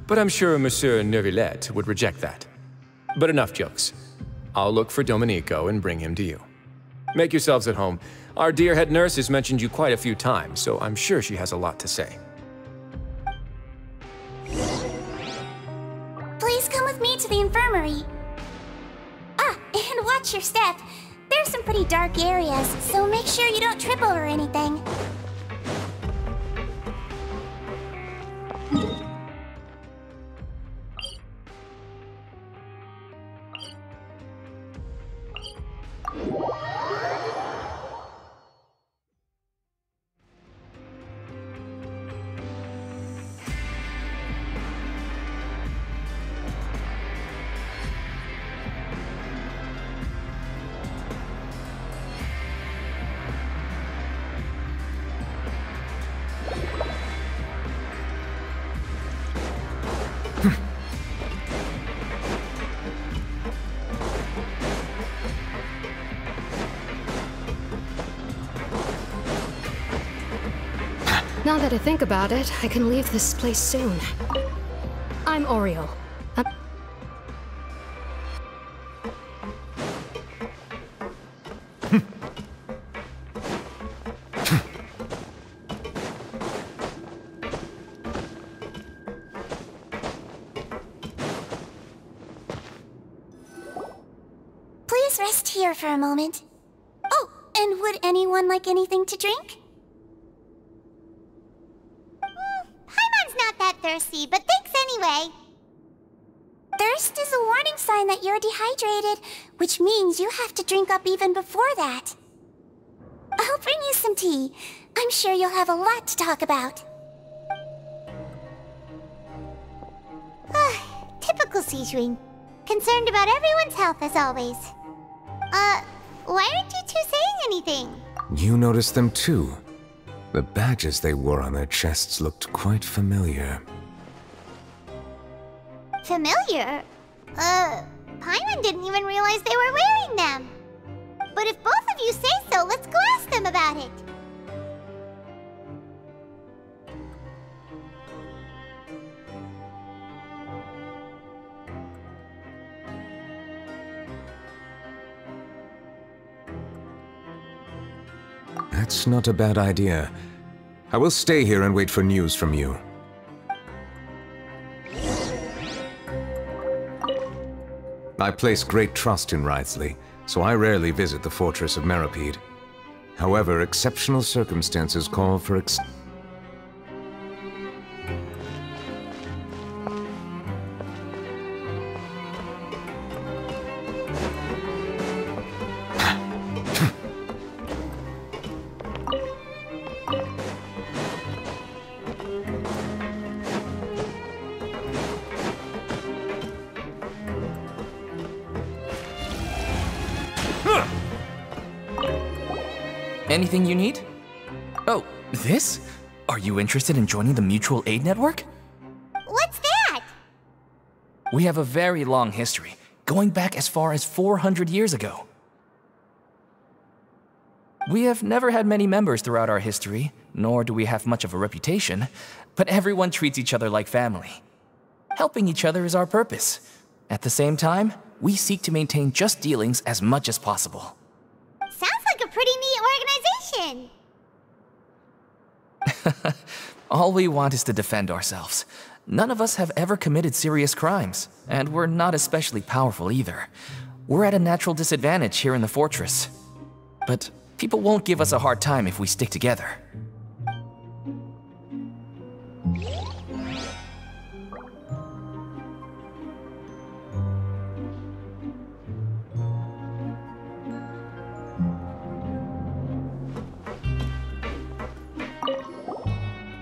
But I'm sure Monsieur Neuvillete would reject that. But enough jokes. I'll look for Domenico and bring him to you. Make yourselves at home. Our dear head nurse has mentioned you quite a few times, so I'm sure she has a lot to say. Please come with me to the infirmary. Ah, and watch your step. There's some pretty dark areas, so make sure you don't trip over anything. Now that I think about it, I can leave this place soon. I'm Oriole. Please rest here for a moment. Oh, and would anyone like anything to drink? Paimon's not that thirsty, but thanks anyway. Thirst is a warning sign that you're dehydrated, which means you have to drink up even before that. I'll bring you some tea. I'm sure you'll have a lot to talk about. Typical Sijuin. Concerned about everyone's health as always. Why aren't you two saying anything? You noticed them too. The badges they wore on their chests looked quite familiar. Familiar? Paimon didn't even realize they were wearing them. But if both of you say so, let's go ask them about it. That's not a bad idea. I will stay here and wait for news from you. I place great trust in Wriothesley, so I rarely visit the fortress of Meropide. However, exceptional circumstances call for Anything you need? Oh, this? Are you interested in joining the Mutual Aid Network? What's that? We have a very long history, going back as far as 400 years ago. We have never had many members throughout our history, nor do we have much of a reputation, but everyone treats each other like family. Helping each other is our purpose. At the same time, we seek to maintain just dealings as much as possible. Sounds like a pretty neat organization. All we want is to defend ourselves. None of us have ever committed serious crimes, and we're not especially powerful either. We're at a natural disadvantage here in the fortress. But people won't give us a hard time if we stick together.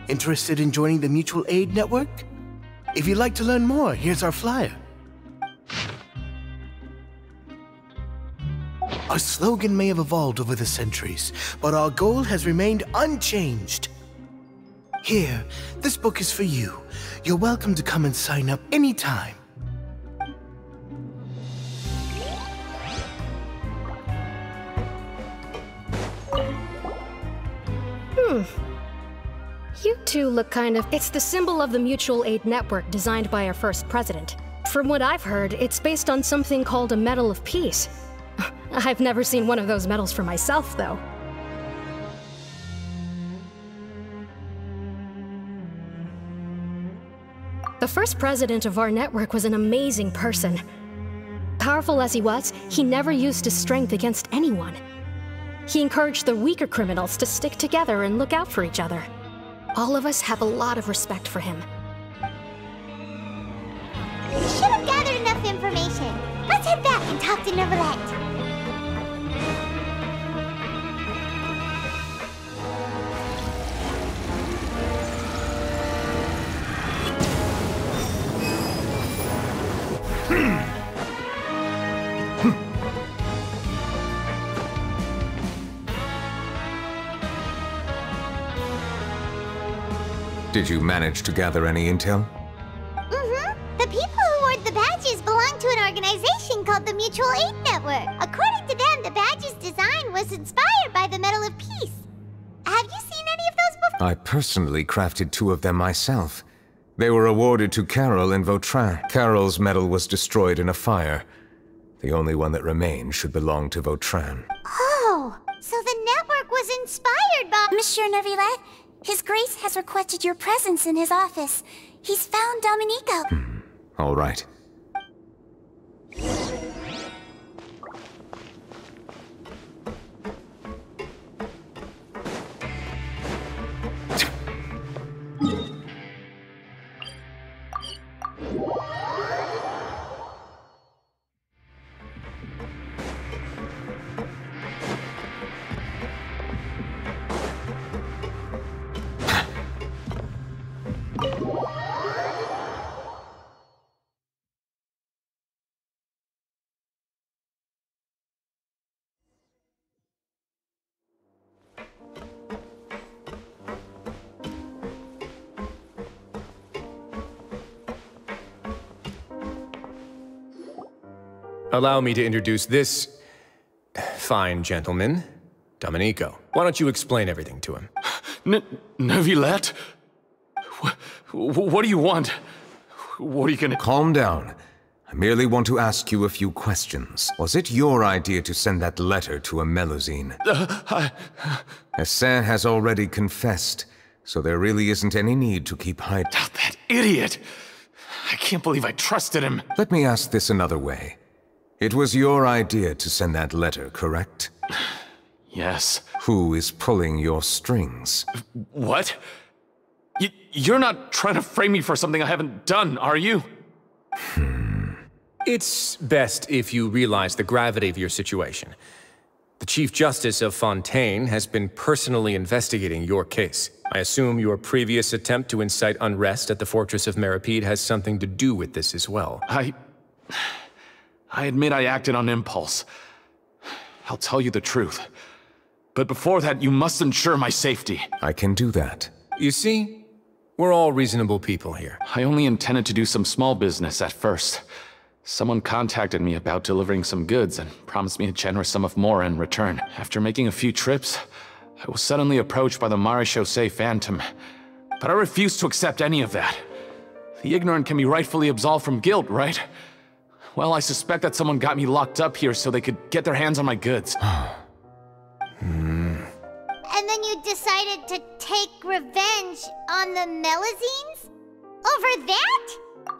Interested in joining the Mutual Aid Network? If you'd like to learn more, here's our flyer. Our slogan may have evolved over the centuries, but our goal has remained unchanged. Here, this book is for you. You're welcome to come and sign up anytime. You two look kind of... It's the symbol of the Mutual Aid Network designed by our first president. From what I've heard, it's based on something called a Medal of Peace. I've never seen one of those medals for myself, though. The first president of our network was an amazing person. Powerful as he was, he never used his strength against anyone. He encouraged the weaker criminals to stick together and look out for each other. All of us have a lot of respect for him. We should have gathered enough information. Let's head back and talk to Neuvillete. Did you manage to gather any intel? The people who wore the badges belong to an organization called the Mutual Aid Network. According to them, the badge's design was inspired by the Medal of Peace. Have you seen any of those before? I personally crafted 2 of them myself. They were awarded to Carol and Vautrin. Carol's medal was destroyed in a fire. The only one that remained should belong to Vautrin. Oh, so the network was inspired by... Monsieur Neuvillete, His Grace has requested your presence in his office. He's found Domenico. All right. Allow me to introduce this fine gentleman, Domenico. Why don't you explain everything to him? Neuvillete? What do you want? What are you gonna— Calm down. I merely want to ask you a few questions. Was it your idea to send that letter to a Melusine? Hassan has already confessed, so there really isn't any need to keep hiding. That idiot! I can't believe I trusted him. Let me ask this another way. It was your idea to send that letter, correct? Yes. Who is pulling your strings? What? You're not trying to frame me for something I haven't done, are you? It's best if you realize the gravity of your situation. The Chief Justice of Fontaine has been personally investigating your case. I assume your previous attempt to incite unrest at the Fortress of Meripede has something to do with this as well. I admit I acted on impulse. I'll tell you the truth. But before that, you must ensure my safety. I can do that. You see, we're all reasonable people here. I only intended to do some small business at first. Someone contacted me about delivering some goods and promised me a generous sum of more in return. After making a few trips, I was suddenly approached by the Marechaussee Phantom. But I refused to accept any of that. The ignorant can be rightfully absolved from guilt, right? Well, I suspect that someone got me locked up here so they could get their hands on my goods. And then you decided to take revenge on the Melusines? Over that?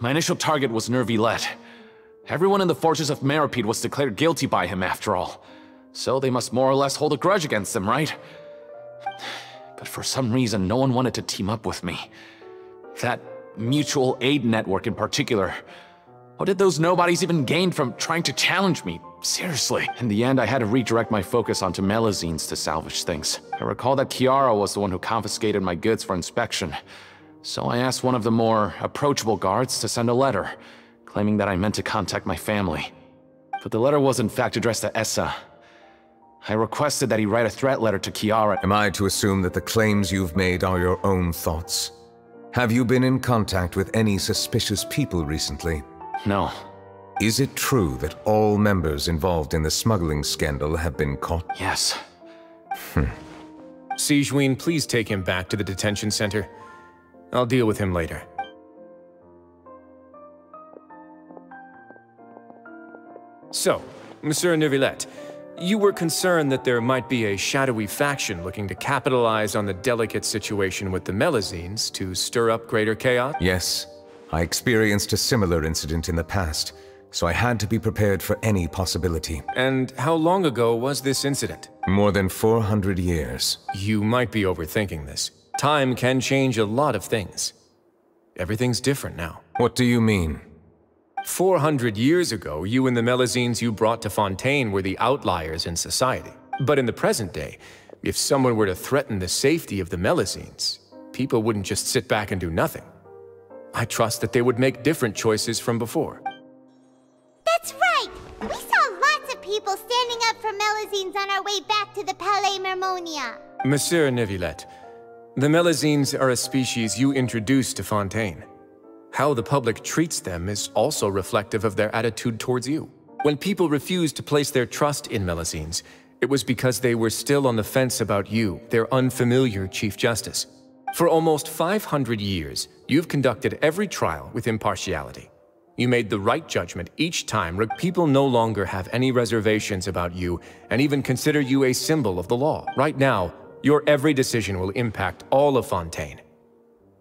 My initial target was Neuvillete. Everyone in the Fortress of Meripede was declared guilty by him, after all. So they must more or less hold a grudge against him, right? But for some reason, no one wanted to team up with me. That mutual aid network in particular. What did those nobodies even gain from trying to challenge me? Seriously. In the end, I had to redirect my focus onto Melusines to salvage things. I recall that Chiara was the one who confiscated my goods for inspection. So I asked one of the more approachable guards to send a letter, claiming that I meant to contact my family. But the letter was in fact addressed to Essa. I requested that he write a threat letter to Chiara. Am I to assume that the claims you've made are your own thoughts? Have you been in contact with any suspicious people recently? No. Is it true that all members involved in the smuggling scandal have been caught? Yes. Sigewinne, please take him back to the detention center. I'll deal with him later. So, Monsieur Neuvillete, you were concerned that there might be a shadowy faction looking to capitalize on the delicate situation with the Melusines to stir up greater chaos? Yes. I experienced a similar incident in the past, so I had to be prepared for any possibility. And how long ago was this incident? More than 400 years. You might be overthinking this. Time can change a lot of things. Everything's different now. What do you mean? 400 years ago, you and the Melusines you brought to Fontaine were the outliers in society. But in the present day, if someone were to threaten the safety of the Melusines, people wouldn't just sit back and do nothing. I trust that they would make different choices from before. That's right! We saw lots of people standing up for Melusines on our way back to the Palais Mermonia. Monsieur Neuvillete, the Melusines are a species you introduced to Fontaine. How the public treats them is also reflective of their attitude towards you. When people refused to place their trust in Melusines, it was because they were still on the fence about you, their unfamiliar Chief Justice. For almost 500 years, you've conducted every trial with impartiality. You made the right judgment each time. People no longer have any reservations about you and even consider you a symbol of the law. Right now, your every decision will impact all of Fontaine.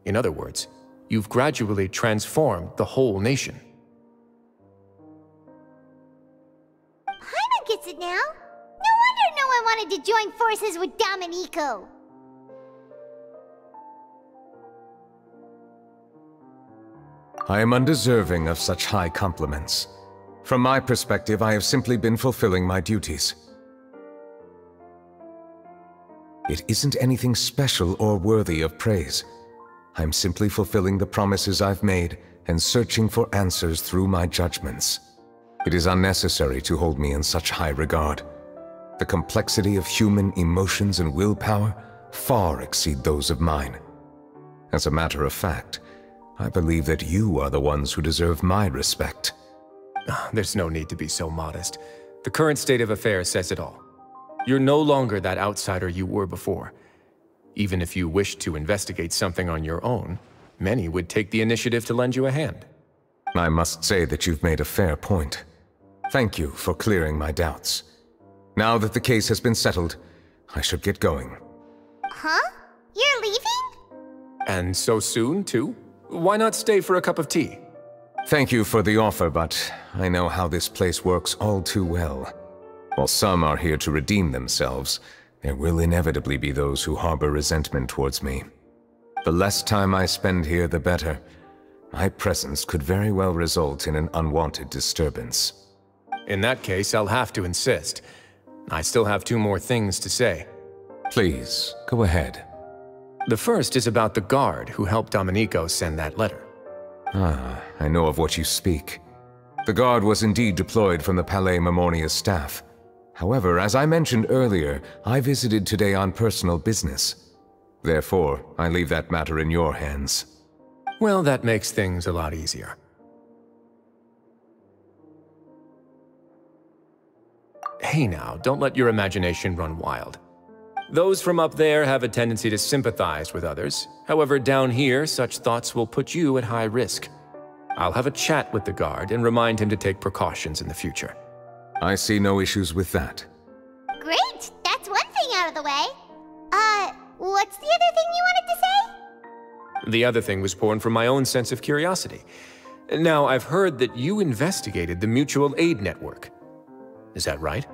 In other words, you've gradually transformed the whole nation. Paimon gets it now. No wonder no one wanted to join forces with Domenico. I am undeserving of such high compliments. From my perspective, I have simply been fulfilling my duties. It isn't anything special or worthy of praise. I'm simply fulfilling the promises I've made and searching for answers through my judgments. It is unnecessary to hold me in such high regard. The complexity of human emotions and willpower far exceed those of mine. As a matter of fact, I believe that you are the ones who deserve my respect. There's no need to be so modest. The current state of affairs says it all. You're no longer that outsider you were before. Even if you wished to investigate something on your own, many would take the initiative to lend you a hand. I must say that you've made a fair point. Thank you for clearing my doubts. Now that the case has been settled, I should get going. Huh? You're leaving? And so soon, too? Why not stay for a cup of tea? Thank you for the offer, but I know how this place works all too well. While some are here to redeem themselves, there will inevitably be those who harbor resentment towards me. The less time I spend here, the better. My presence could very well result in an unwanted disturbance. In that case, I'll have to insist. I still have 2 more things to say. Please, go ahead. The first is about the guard who helped Domenico send that letter. Ah, I know of what you speak. The guard was indeed deployed from the Palais Memornia's staff. However, as I mentioned earlier, I visited today on personal business. Therefore, I leave that matter in your hands. Well, that makes things a lot easier. Hey now, don't let your imagination run wild. Those from up there have a tendency to sympathize with others. However, down here, such thoughts will put you at high risk. I'll have a chat with the guard and remind him to take precautions in the future. I see no issues with that. Great! That's one thing out of the way. What's the other thing you wanted to say? The other thing was born from my own sense of curiosity. Now, I've heard that you investigated the mutual aid network. Is that right?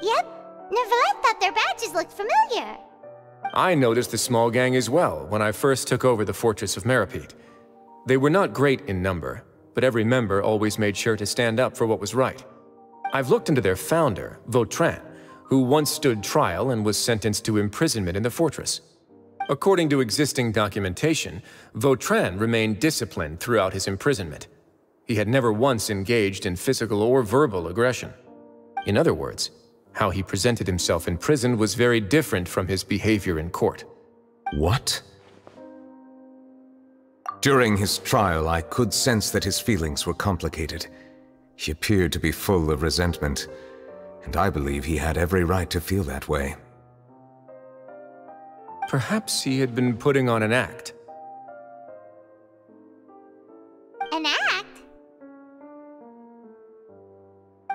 Yep. Neuvillete thought their badges looked familiar. I noticed the small gang as well when I first took over the Fortress of Meropide. They were not great in number, but every member always made sure to stand up for what was right. I've looked into their founder, Vautrin, who once stood trial and was sentenced to imprisonment in the fortress. According to existing documentation, Vautrin remained disciplined throughout his imprisonment. He had never once engaged in physical or verbal aggression. In other words, how he presented himself in prison was very different from his behavior in court. What? During his trial, I could sense that his feelings were complicated. He appeared to be full of resentment, and I believe he had every right to feel that way. Perhaps he had been putting on an act. An act?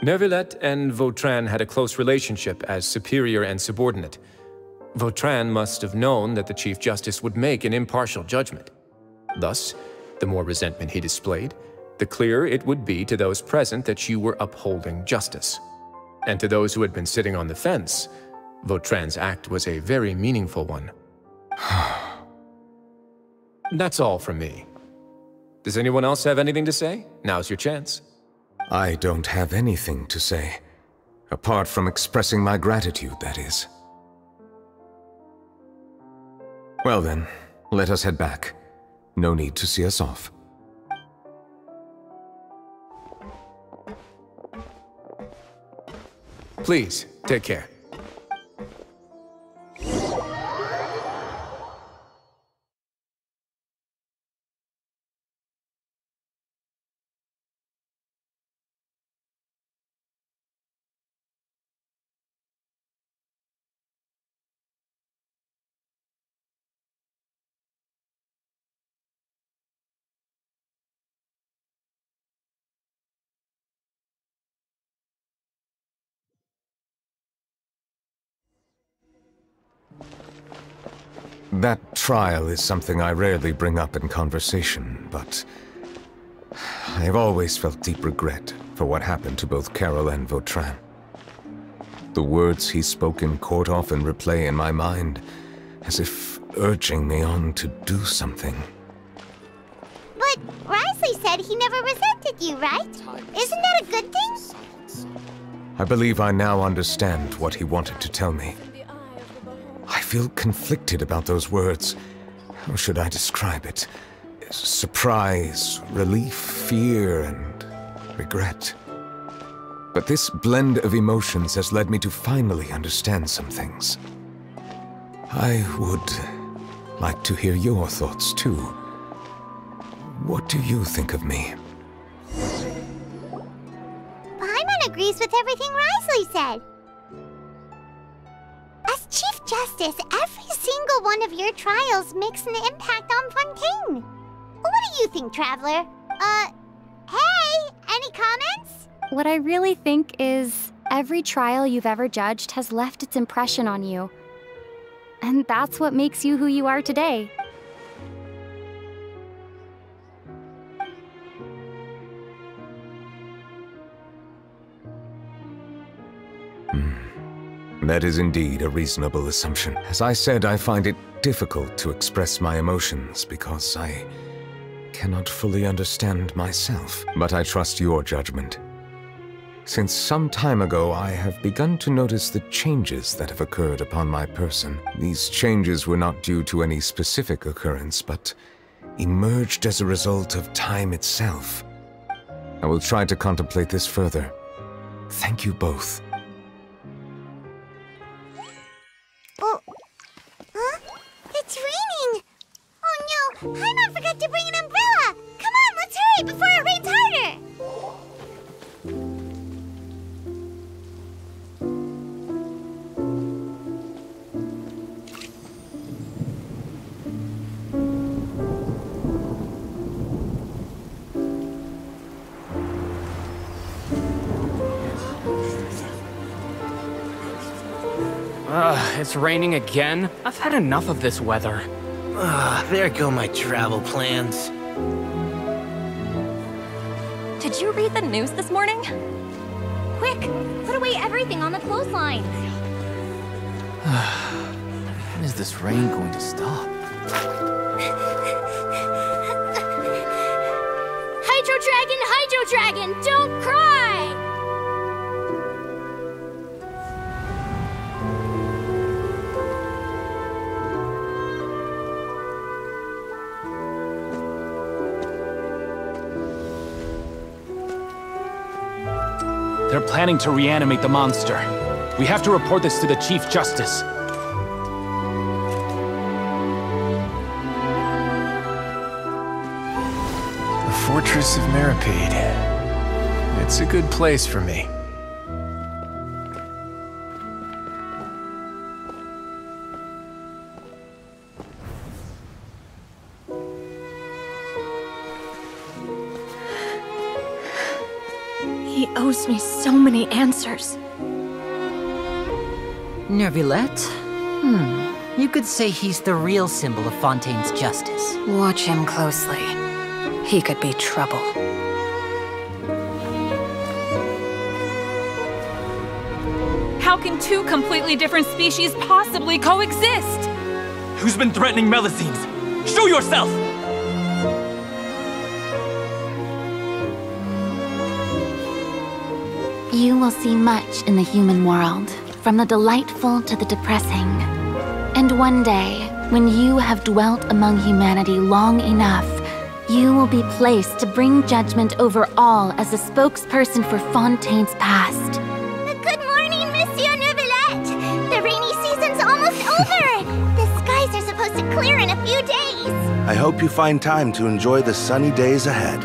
Neuvillete and Vautrin had a close relationship as superior and subordinate. Vautrin must have known that the Chief Justice would make an impartial judgment. Thus, the more resentment he displayed, the clearer it would be to those present that you were upholding justice. And to those who had been sitting on the fence, Vautrin's act was a very meaningful one. That's all from me. Does anyone else have anything to say? Now's your chance. I don't have anything to say. Apart from expressing my gratitude, that is. Well then, let us head back. No need to see us off. Please, take care. That trial is something I rarely bring up in conversation, but I have always felt deep regret for what happened to both Carol and Vautrin. The words he spoke in court often replay in my mind, as if urging me on to do something. But Risley said he never resented you, right? Isn't that a good thing? I believe I now understand what he wanted to tell me. I feel conflicted about those words. How should I describe it? Surprise, relief, fear, and regret. But this blend of emotions has led me to finally understand some things. I would like to hear your thoughts, too. What do you think of me? agrees with everything Risley said. As Chief Justice, every single one of your trials makes an impact on Fontaine. What do you think, Traveler? Hey, any comments? What I really think is every trial you've ever judged has left its impression on you. And that's what makes you who you are today. That is indeed a reasonable assumption. As I said, I find it difficult to express my emotions because I cannot fully understand myself. But I trust your judgment. Since some time ago, I have begun to notice the changes that have occurred upon my person. These changes were not due to any specific occurrence, but emerged as a result of time itself. I will try to contemplate this further. Thank you both. Oh, huh? It's raining! Oh no, Paimon forgot to bring an umbrella! Come on, let's hurry before it rains harder! It's raining again? I've had enough of this weather. There go my travel plans. Did you read the news this morning? Quick, put away everything on the clothesline. When is this rain going to stop? Hydro Dragon, don't cry! They're planning to reanimate the monster. We have to report this to the Chief Justice. The Fortress of Meropide. It's a good place for me. He owes me so many answers. Neuvillete? You could say he's the real symbol of Fontaine's justice. Watch him closely. He could be trouble. How can two completely different species possibly coexist? Who's been threatening Melusines? Show yourself! You will see much in the human world, from the delightful to the depressing. And one day, when you have dwelt among humanity long enough, you will be placed to bring judgment over all as a spokesperson for Fontaine's past. Good morning, Monsieur Neuvillete! The rainy season's almost over! The skies are supposed to clear in a few days! I hope you find time to enjoy the sunny days ahead.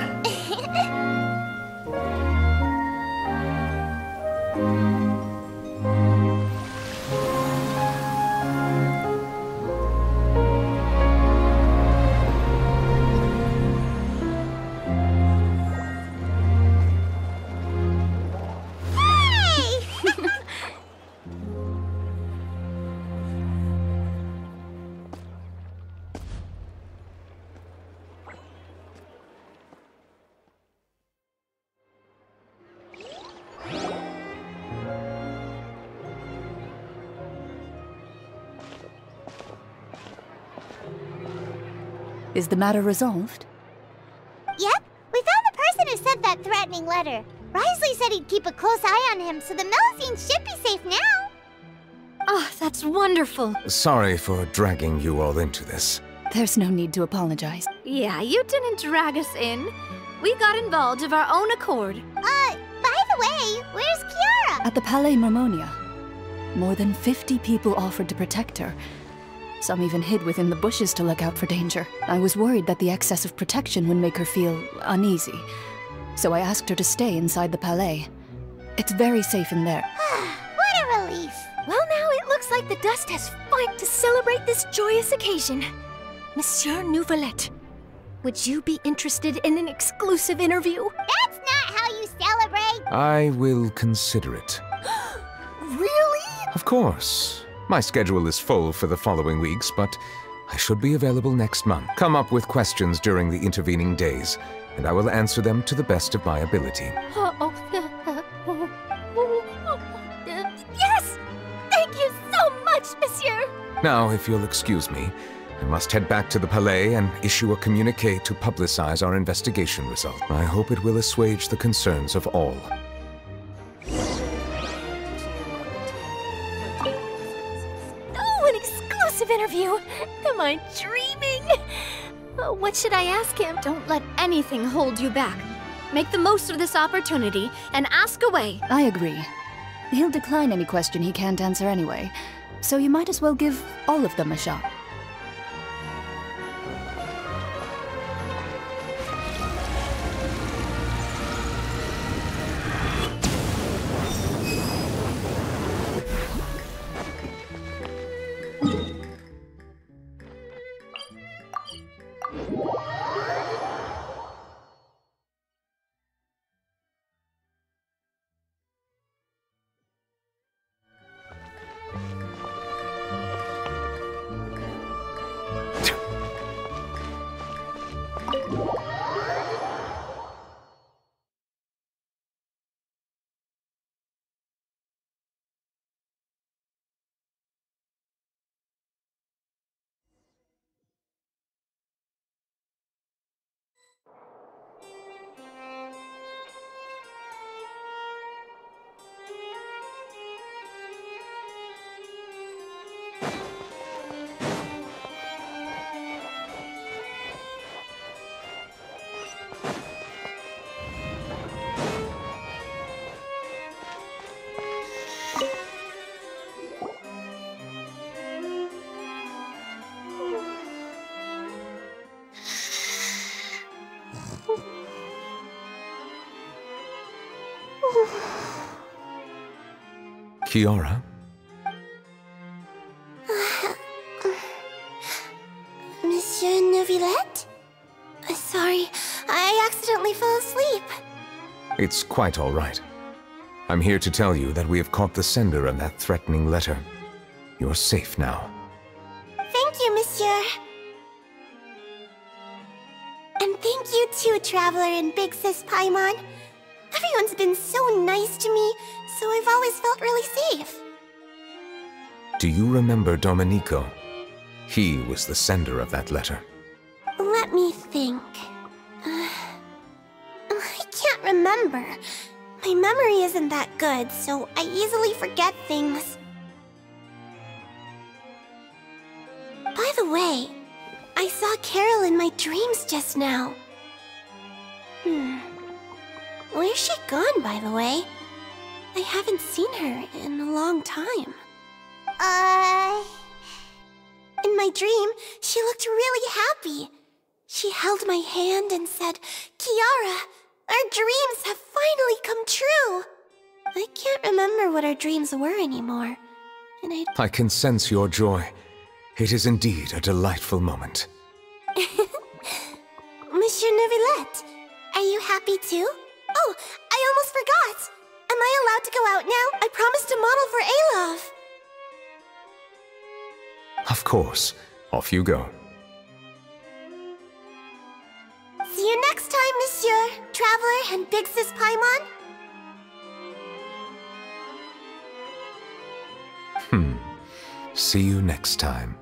Is the matter resolved? Yep, we found the person who sent that threatening letter. Risley said he'd keep a close eye on him, so the Melusines should be safe now. Oh, that's wonderful. Sorry for dragging you all into this. There's no need to apologize. Yeah, you didn't drag us in. We got involved of our own accord. By the way, where's Kiara? At the Palais Mermonia. More than 50 people offered to protect her. Some even hid within the bushes to look out for danger. I was worried that the excess of protection would make her feel uneasy. So I asked her to stay inside the Palais. It's very safe in there. What a relief. Well, now it looks like the dust has finally to celebrate this joyous occasion. Monsieur Neuvillete, would you be interested in an exclusive interview? That's not how you celebrate. I will consider it. Really? Of course. My schedule is full for the following weeks, but I should be available next month. Come up with questions during the intervening days, and I will answer them to the best of my ability. Yes! Thank you so much, monsieur! Now, if you'll excuse me, I must head back to the Palais and issue a communique to publicize our investigation result. I hope it will assuage the concerns of all. Oh, an exclusive interview! Am I dreaming? What should I ask him? Don't let anything hold you back. Make the most of this opportunity and ask away. I agree. He'll decline any question he can't answer anyway, so you might as well give all of them a shot. Kiara? Monsieur Neuvillete? Sorry, I accidentally fell asleep. It's quite all right. I'm here to tell you that we have caught the sender of that threatening letter. You're safe now. Thank you, monsieur. And thank you too, Traveler and Big Sis Paimon. Everyone's been so nice to me, so I've always felt really safe. Do you remember Domenico? He was the sender of that letter. Let me think. I can't remember. My memory isn't that good, so I easily forget things. By the way, I saw Carol in my dreams just now. Where's she gone, by the way? I haven't seen her in a long time. In my dream, she looked really happy. She held my hand and said, "Kiara, our dreams have finally come true." I can't remember what our dreams were anymore, and I can sense your joy. It is indeed a delightful moment. Monsieur Neuvillete, are you happy too? Oh, I almost forgot! Am I allowed to go out now? I promised a model for Alov. Of course. Off you go. See you next time, Monsieur, Traveler, and Big Sis Paimon. See you next time.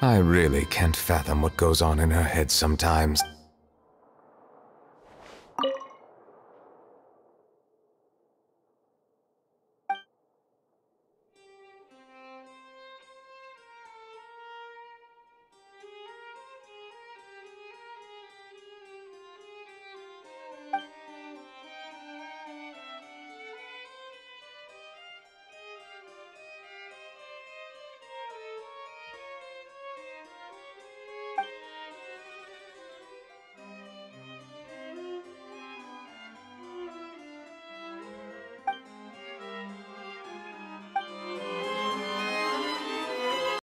I really can't fathom what goes on in her head sometimes.